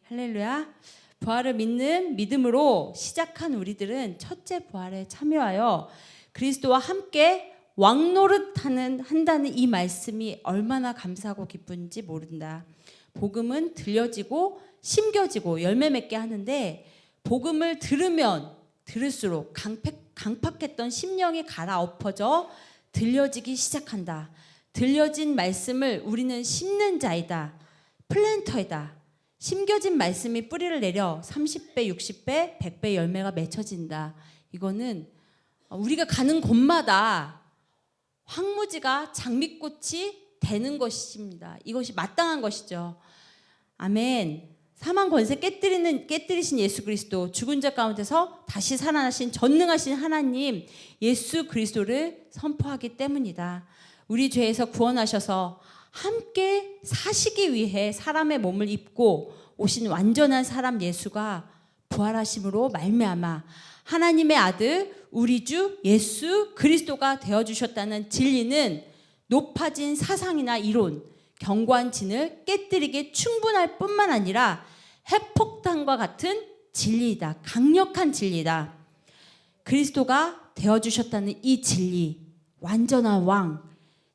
할렐루야. 부활을 믿는 믿음으로 시작한 우리들은 첫째 부활에 참여하여 그리스도와 함께 왕노릇한다는 이 말씀이 얼마나 감사하고 기쁜지 모른다. 복음은 들려지고 심겨지고 열매 맺게 하는데 복음을 들으면 들을수록 강팍했던 심령이 갈아엎어져 들려지기 시작한다. 들려진 말씀을 우리는 심는 자이다. 플랜터이다. 심겨진 말씀이 뿌리를 내려 30배, 60배, 100배 열매가 맺혀진다. 이거는 우리가 가는 곳마다 황무지가 장미꽃이 되는 것입니다. 이것이 마땅한 것이죠. 아멘. 사망 권세 깨뜨리신 예수 그리스도, 죽은 자 가운데서 다시 살아나신 전능하신 하나님 예수 그리스도를 선포하기 때문이다. 우리 죄에서 구원하셔서 함께 사시기 위해 사람의 몸을 입고 오신 완전한 사람 예수가 부활하심으로 말미암아 하나님의 아들 우리 주 예수 그리스도가 되어주셨다는 진리는 높아진 사상이나 이론, 견고한 진을 깨뜨리기에 충분할 뿐만 아니라 핵폭탄과 같은 진리이다. 강력한 진리다. 그리스도가 되어주셨다는 이 진리, 완전한 왕,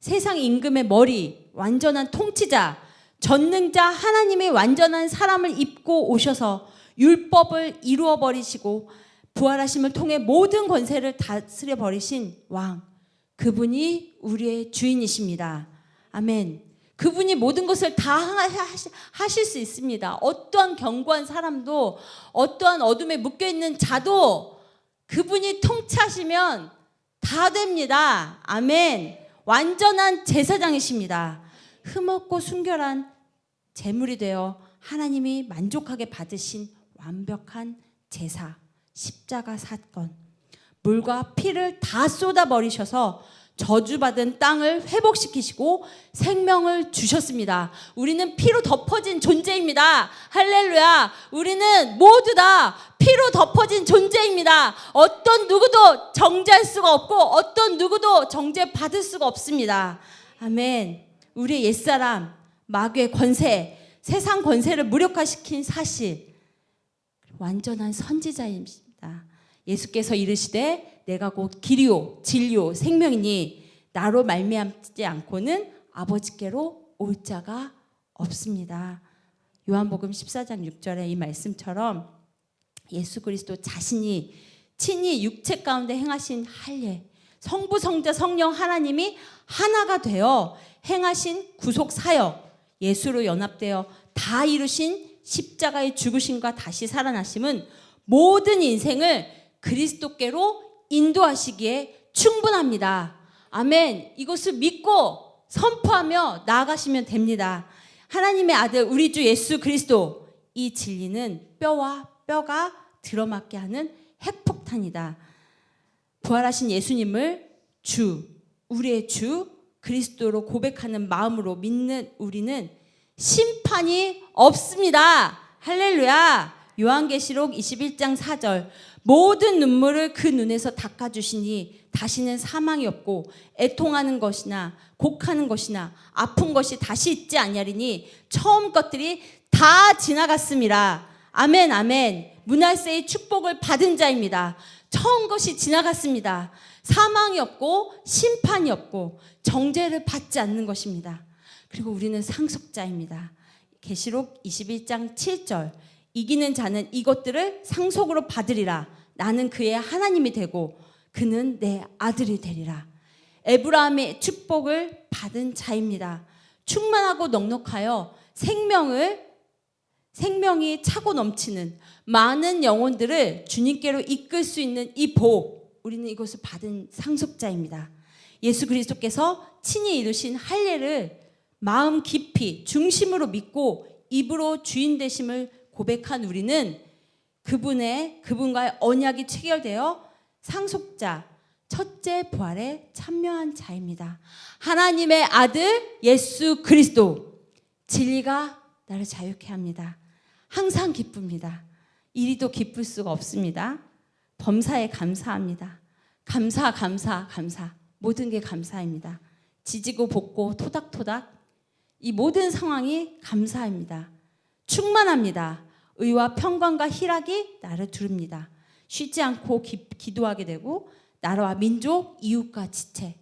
세상 임금의 머리, 완전한 통치자, 전능자 하나님의 완전한 사람을 입고 오셔서 율법을 이루어 버리시고 부활하심을 통해 모든 권세를 다스려 버리신 왕, 그분이 우리의 주인이십니다. 아멘. 그분이 모든 것을 다 하실 수 있습니다. 어떠한 견고한 사람도 어떠한 어둠에 묶여있는 자도 그분이 통치하시면 다 됩니다. 아멘. 완전한 제사장이십니다. 흠없고 순결한 제물이 되어 하나님이 만족하게 받으신 완벽한 제사, 십자가 사건, 물과 피를 다 쏟아버리셔서 저주받은 땅을 회복시키시고 생명을 주셨습니다. 우리는 피로 덮어진 존재입니다. 할렐루야. 우리는 모두 다 피로 덮어진 존재입니다. 어떤 누구도 정죄할 수가 없고 어떤 누구도 정죄받을 수가 없습니다. 아멘. 우리의 옛사람, 마귀의 권세, 세상 권세를 무력화시킨 사실, 완전한 선지자입니다. 예수께서 이르시되 내가 곧 길이요 진리요 생명이니 나로 말미암지 않고는 아버지께로 올 자가 없습니다. 요한복음 14장 6절에 이 말씀처럼 예수 그리스도 자신이 친히 육체 가운데 행하신 할례, 성부 성자 성령 하나님이 하나가 되어 행하신 구속 사역, 예수로 연합되어 다 이루신 십자가의 죽으심과 다시 살아나심은 모든 인생을 그리스도께로 인도하시기에 충분합니다. 아멘. 이것을 믿고 선포하며 나아가시면 됩니다. 하나님의 아들 우리 주 예수 그리스도, 이 진리는 뼈와 뼈가 들어맞게 하는 핵폭탄이다. 부활하신 예수님을 주, 우리의 주 그리스도로 고백하는 마음으로 믿는 우리는 심판이 없습니다. 할렐루야. 요한계시록 21장 4절 모든 눈물을 그 눈에서 닦아주시니 다시는 사망이 없고 애통하는 것이나 곡하는 것이나 아픈 것이 다시 있지 아니하리니 처음 것들이 다 지나갔습니다. 아멘 아멘. 문할세의 축복을 받은 자입니다. 처음 것이 지나갔습니다. 사망이 없고 심판이 없고 정죄를 받지 않는 것입니다. 그리고 우리는 상속자입니다. 계시록 21장 7절 이기는 자는 이것들을 상속으로 받으리라. 나는 그의 하나님이 되고 그는 내 아들이 되리라. 에브라함의 축복을 받은 자입니다. 충만하고 넉넉하여 생명이 차고 넘치는 많은 영혼들을 주님께로 이끌 수 있는 이 복, 우리는 이것을 받은 상속자입니다. 예수 그리스도께서 친히 이루신 할례를 마음 깊이 중심으로 믿고 입으로 주인 되심을 고백한 우리는 그분과의 언약이 체결되어 상속자, 첫째 부활에 참여한 자입니다. 하나님의 아들 예수 그리스도, 진리가 나를 자유케 합니다. 항상 기쁩니다. 이리도 기쁠 수가 없습니다. 범사에 감사합니다. 감사. 모든 게 감사입니다. 지지고 볶고 토닥토닥 이 모든 상황이 감사입니다. 충만합니다. 의와 평강과 희락이 나를 두릅니다. 쉬지 않고 기도하게 되고 나라와 민족, 이웃과 지체,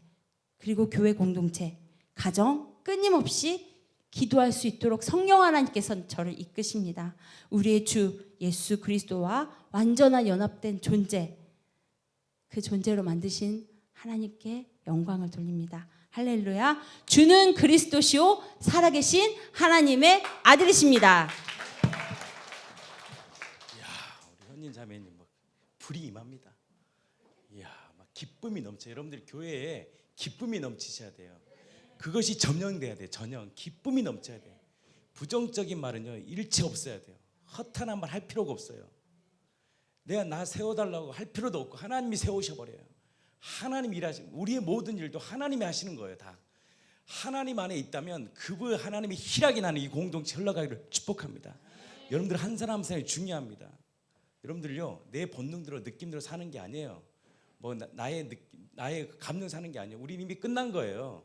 그리고 교회 공동체, 가정 끊임없이 기도할 수 있도록 성령 하나님께서 저를 이끄십니다. 우리의 주 예수 그리스도와 완전한 연합된 존재, 그 존재로 만드신 하나님께 영광을 돌립니다. 할렐루야. 주는 그리스도시요 살아계신 하나님의 아들이십니다. 우리 현진 자매님 막 불이 임합니다. 이야, 막 기쁨이 넘쳐. 여러분들 교회에 기쁨이 넘치셔야 돼요. 그것이 전형돼야 돼. 전형. 기쁨이 넘쳐야 돼. 부정적인 말은요 일체 없어야 돼요. 허탄한 말 할 필요가 없어요. 내가 나 세워달라고 할 필요도 없고 하나님이 세우셔버려요. 하나님 일하시는, 우리의 모든 일도 하나님이 하시는 거예요. 다 하나님 안에 있다면 그분 하나님의 희락이 나는 이 공동체 흘러가기를 축복합니다. 여러분들 한 사람 한 사람이 중요합니다. 여러분들요 내 본능대로 느낌대로 사는 게 아니에요. 뭐 나의 감정 사는 게 아니에요. 우리 이미 끝난 거예요.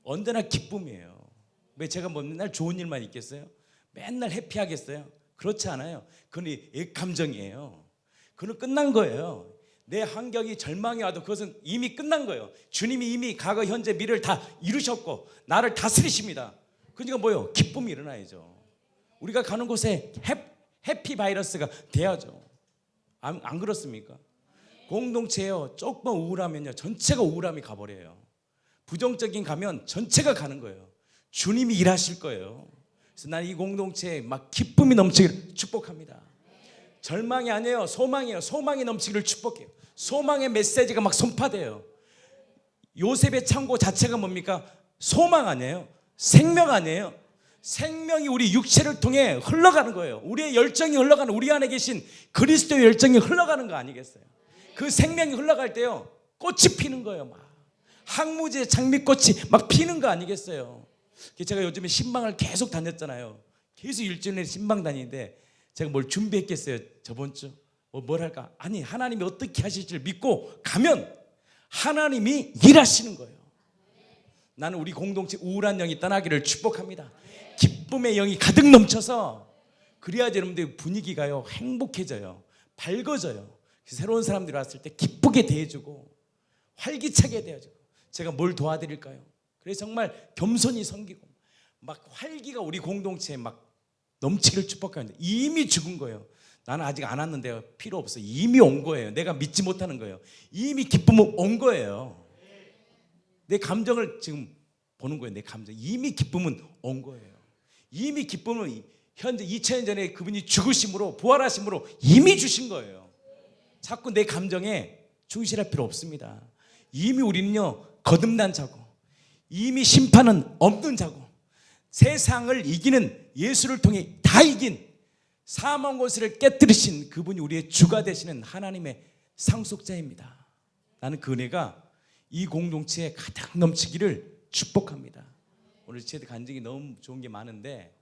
언제나 기쁨이에요. 왜 제가 뭐 맨날 좋은 일만 있겠어요? 맨날 해피하겠어요? 그렇지 않아요. 그건 감정이에요. 그건 끝난 거예요. 내 환경이 절망이 와도 그것은 이미 끝난 거예요. 주님이 이미 과거, 현재, 미래를 다 이루셨고 나를 다스리십니다. 그러니까 뭐예요? 기쁨이 일어나야죠. 우리가 가는 곳에 해피 바이러스가 돼야죠. 안 그렇습니까? 공동체요 조금 우울하면요 전체가 우울함이 가버려요. 부정적인 가면 전체가 가는 거예요. 주님이 일하실 거예요. 그래서 난 이 공동체에 막 기쁨이 넘치기를 축복합니다. 절망이 아니에요. 소망이에요. 소망이 넘치기를 축복해요. 소망의 메시지가 막 선포돼요. 요셉의 창고 자체가 뭡니까? 소망 아니에요? 생명 아니에요? 생명이 우리 육체를 통해 흘러가는 거예요. 우리의 열정이 흘러가는, 우리 안에 계신 그리스도의 열정이 흘러가는 거 아니겠어요? 그 생명이 흘러갈 때요 꽃이 피는 거예요. 막 항무지의 장미꽃이 막 피는 거 아니겠어요? 제가 요즘에 신방을 계속 다녔잖아요. 계속 일주일 내내 신방 다니는데 제가 뭘 준비했겠어요? 저번 주 뭘 할까? 아니, 하나님이 어떻게 하실지를 믿고 가면 하나님이 일하시는 거예요. 나는 우리 공동체 우울한 영이 떠나기를 축복합니다. 기쁨의 영이 가득 넘쳐서 그래야지 여러분들 분위기가요 행복해져요, 밝아져요. 새로운 사람들이 왔을 때 기쁘게 대해주고 활기차게 대해주고. 제가 뭘 도와드릴까요? 그래서 정말 겸손히 섬기고 막 활기가 우리 공동체에 막 넘치기를 축복합니다. 이미 죽은 거예요. 나는 아직 안 왔는데 필요 없어. 이미 온 거예요. 내가 믿지 못하는 거예요. 이미 기쁨은 온 거예요. 내 감정을 지금 보는 거예요. 내 감정. 이미 기쁨은 온 거예요. 이미 기쁨은 현재 2000년 전에 그분이 죽으심으로 부활하심으로 이미 주신 거예요. 자꾸 내 감정에 충실할 필요 없습니다. 이미 우리는요 거듭난 자고 이미 심판은 없는 자고 세상을 이기는 예수를 통해 다 이긴 사망 권세를 깨뜨리신 그분이 우리의 주가 되시는 하나님의 상속자입니다. 나는 그 은혜가 이 공동체에 가득 넘치기를 축복합니다. 오늘 제 간증이 너무 좋은 게 많은데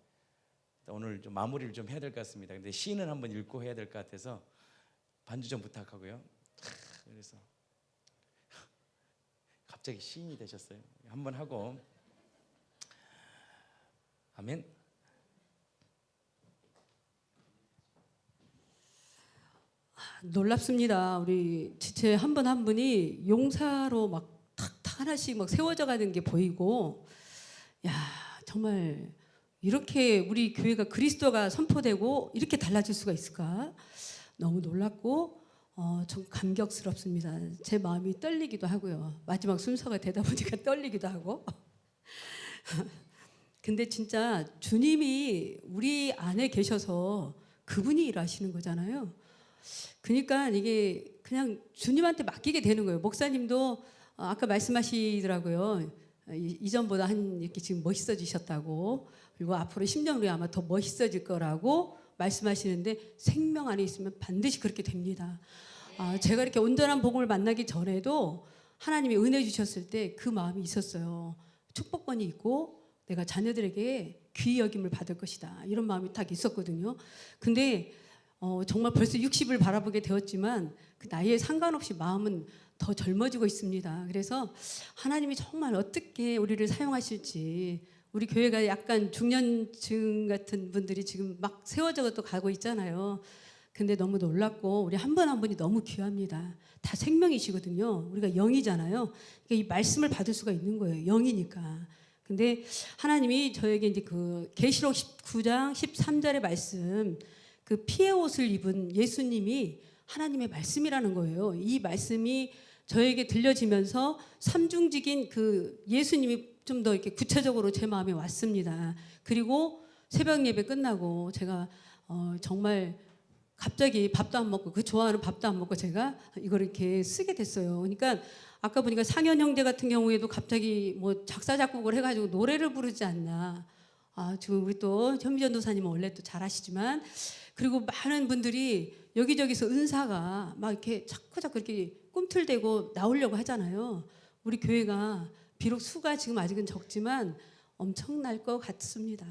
오늘 좀 마무리를 좀 해야 될 것 같습니다. 근데 시는 한번 읽고 해야 될 것 같아서 반주 좀 부탁하고요. 그래서 갑자기 시인이 되셨어요. 한번 하고 아멘. 놀랍습니다. 우리 지체 한 분 한 분이 용사로 막 탁탁 하나씩 막 세워져 가는 게 보이고, 야 정말 이렇게 우리 교회가 그리스도가 선포되고 이렇게 달라질 수가 있을까? 너무 놀랍고 좀 감격스럽습니다. 제 마음이 떨리기도 하고요. 마지막 순서가 되다 보니까 떨리기도 하고. 근데 진짜 주님이 우리 안에 계셔서 그분이 일하시는 거잖아요. 그러니까 이게 그냥 주님한테 맡기게 되는 거예요. 목사님도 아까 말씀하시더라고요. 이전보다 이렇게 지금 멋있어지셨다고, 그리고 앞으로 10년 후에 아마 더 멋있어질 거라고 말씀하시는데 생명 안에 있으면 반드시 그렇게 됩니다. 제가 이렇게 온전한 복음을 만나기 전에도 하나님이 은혜 주셨을 때 그 마음이 있었어요. 축복권이 있고 내가 자녀들에게 귀히 여김을 받을 것이다, 이런 마음이 딱 있었거든요. 근데 정말 벌써 60을 바라보게 되었지만 그 나이에 상관없이 마음은 더 젊어지고 있습니다. 그래서 하나님이 정말 어떻게 우리를 사용하실지, 우리 교회가 약간 중년층 같은 분들이 지금 막 세워져 또 가고 있잖아요. 근데 너무 놀랍고 우리 한 분 한 분이 너무 귀합니다. 다 생명이시거든요. 우리가 영이잖아요. 그러니까 이 말씀을 받을 수가 있는 거예요. 영이니까. 근데 하나님이 저에게 이제 그 계시록 19장 13절의 말씀, 그 피의 옷을 입은 예수님이 하나님의 말씀이라는 거예요. 이 말씀이 저에게 들려지면서 삼중직인 그 예수님이 좀 더 이렇게 구체적으로 제 마음에 왔습니다. 그리고 새벽 예배 끝나고 제가 정말 갑자기 밥도 안 먹고, 그 좋아하는 밥도 안 먹고 제가 이걸 이렇게 쓰게 됐어요. 그러니까 아까 보니까 상현 형제 같은 경우에도 갑자기 뭐 작사 작곡을 해가지고 노래를 부르지 않나. 지금 우리 또 현미 전도사님은 원래 또 잘하시지만, 그리고 많은 분들이 여기저기서 은사가 막 이렇게 자꾸 이렇게 꿈틀대고 나오려고 하잖아요. 우리 교회가 비록 수가 지금 아직은 적지만 엄청날 것 같습니다.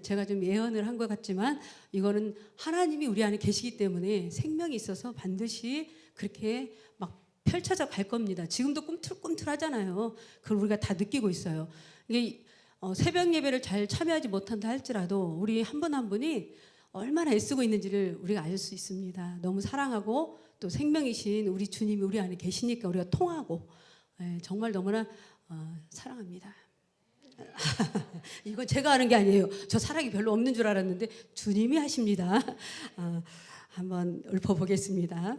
제가 좀 예언을 한 것 같지만 이거는 하나님이 우리 안에 계시기 때문에 생명이 있어서 반드시 그렇게 막 펼쳐져 갈 겁니다. 지금도 꿈틀꿈틀하잖아요. 그걸 우리가 다 느끼고 있어요. 이게 새벽 예배를 잘 참여하지 못한다 할지라도 우리 한 분 한 분이 얼마나 애쓰고 있는지를 우리가 알 수 있습니다. 너무 사랑하고 또 생명이신 우리 주님이 우리 안에 계시니까 우리가 통하고, 정말 너무나 사랑합니다. 이건 제가 하는 게 아니에요. 저 사랑이 별로 없는 줄 알았는데 주님이 하십니다. 한번 읊어보겠습니다.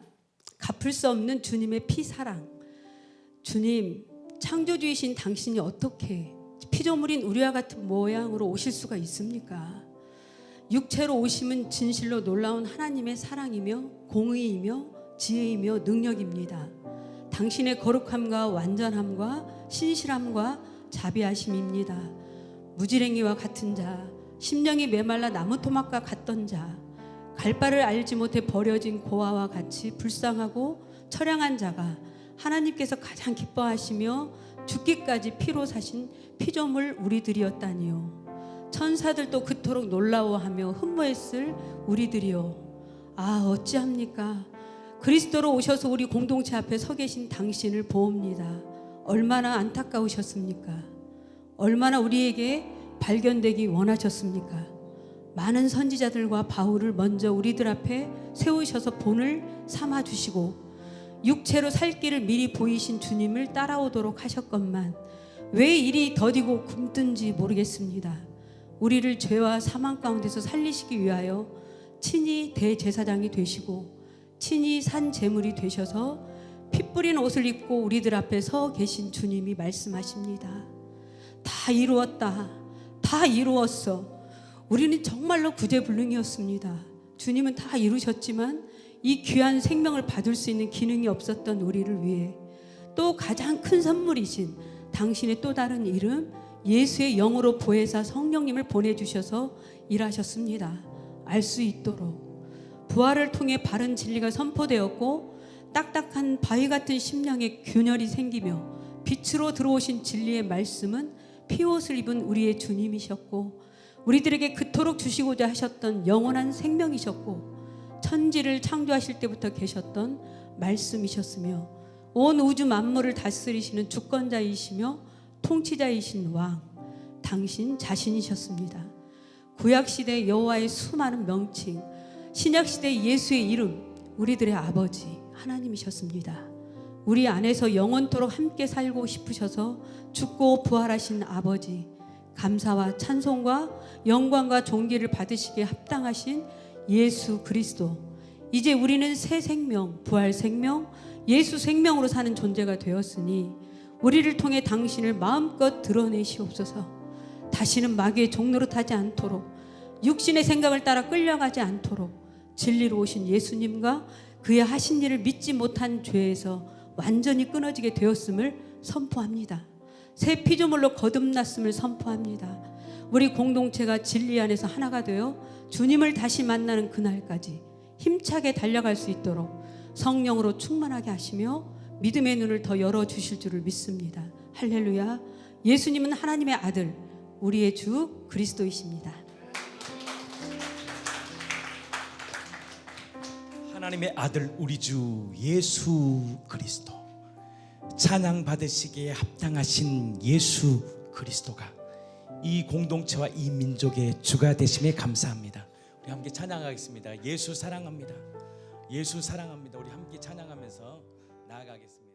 갚을 수 없는 주님의 피사랑. 주님, 창조주이신 당신이 어떻게 피조물인 우리와 같은 모양으로 오실 수가 있습니까? 육체로 오심은 진실로 놀라운 하나님의 사랑이며 공의이며 지혜이며 능력입니다. 당신의 거룩함과 완전함과 신실함과 자비하심입니다. 무지랭이와 같은 자, 심령이 메말라 나무 토막과 같던 자, 갈 바를 알지 못해 버려진 고아와 같이 불쌍하고 처량한 자가 하나님께서 가장 기뻐하시며 죽기까지 피로 사신 피조물 우리들이었다니요. 천사들도 그토록 놀라워하며 흠모했을 우리들이요. 어찌합니까? 그리스도로 오셔서 우리 공동체 앞에 서 계신 당신을 보옵니다. 얼마나 안타까우셨습니까? 얼마나 우리에게 발견되기 원하셨습니까? 많은 선지자들과 바울을 먼저 우리들 앞에 세우셔서 본을 삼아 주시고 육체로 살 길을 미리 보이신 주님을 따라오도록 하셨건만 왜 일이 더디고 굶든지 모르겠습니다. 우리를 죄와 사망 가운데서 살리시기 위하여 친히 대제사장이 되시고 친히 산 제물이 되셔서 피 뿌린 옷을 입고 우리들 앞에 서 계신 주님이 말씀하십니다. 다 이루었다. 다 이루었어. 우리는 정말로 구제불능이었습니다. 주님은 다 이루셨지만 이 귀한 생명을 받을 수 있는 기능이 없었던 우리를 위해 또 가장 큰 선물이신 당신의 또 다른 이름 예수의 영으로 보혜사 성령님을 보내주셔서 일하셨습니다. 알 수 있도록 부활을 통해 바른 진리가 선포되었고 딱딱한 바위 같은 심령에 균열이 생기며 빛으로 들어오신 진리의 말씀은 피옷을 입은 우리의 주님이셨고 우리들에게 그토록 주시고자 하셨던 영원한 생명이셨고 천지를 창조하실 때부터 계셨던 말씀이셨으며 온 우주 만물을 다스리시는 주권자이시며 통치자이신 왕 당신 자신이셨습니다. 구약시대 여호와의 수많은 명칭, 신약시대 예수의 이름, 우리들의 아버지 하나님이셨습니다. 우리 안에서 영원토록 함께 살고 싶으셔서 죽고 부활하신 아버지, 감사와 찬송과 영광과 존귀를 받으시기에 합당하신 예수 그리스도. 이제 우리는 새 생명, 부활 생명, 예수 생명으로 사는 존재가 되었으니 우리를 통해 당신을 마음껏 드러내시옵소서. 다시는 마귀의 종로로 타지 않도록 육신의 생각을 따라 끌려가지 않도록 진리로 오신 예수님과 그의 하신 일을 믿지 못한 죄에서 완전히 끊어지게 되었음을 선포합니다. 새 피조물로 거듭났음을 선포합니다. 우리 공동체가 진리 안에서 하나가 되어 주님을 다시 만나는 그날까지 힘차게 달려갈 수 있도록 성령으로 충만하게 하시며 믿음의 눈을 더 열어주실 줄을 믿습니다. 할렐루야. 예수님은 하나님의 아들, 우리의 주 그리스도이십니다. 하나님의 아들 우리 주 예수 그리스도, 찬양 받으시기에 합당하신 예수 그리스도가 이 공동체와 이 민족의 주가 되심에 감사합니다. 우리 함께 찬양하겠습니다. 예수 사랑합니다. 예수 사랑합니다. 우리 함께 찬양하면서 나아가겠습니다.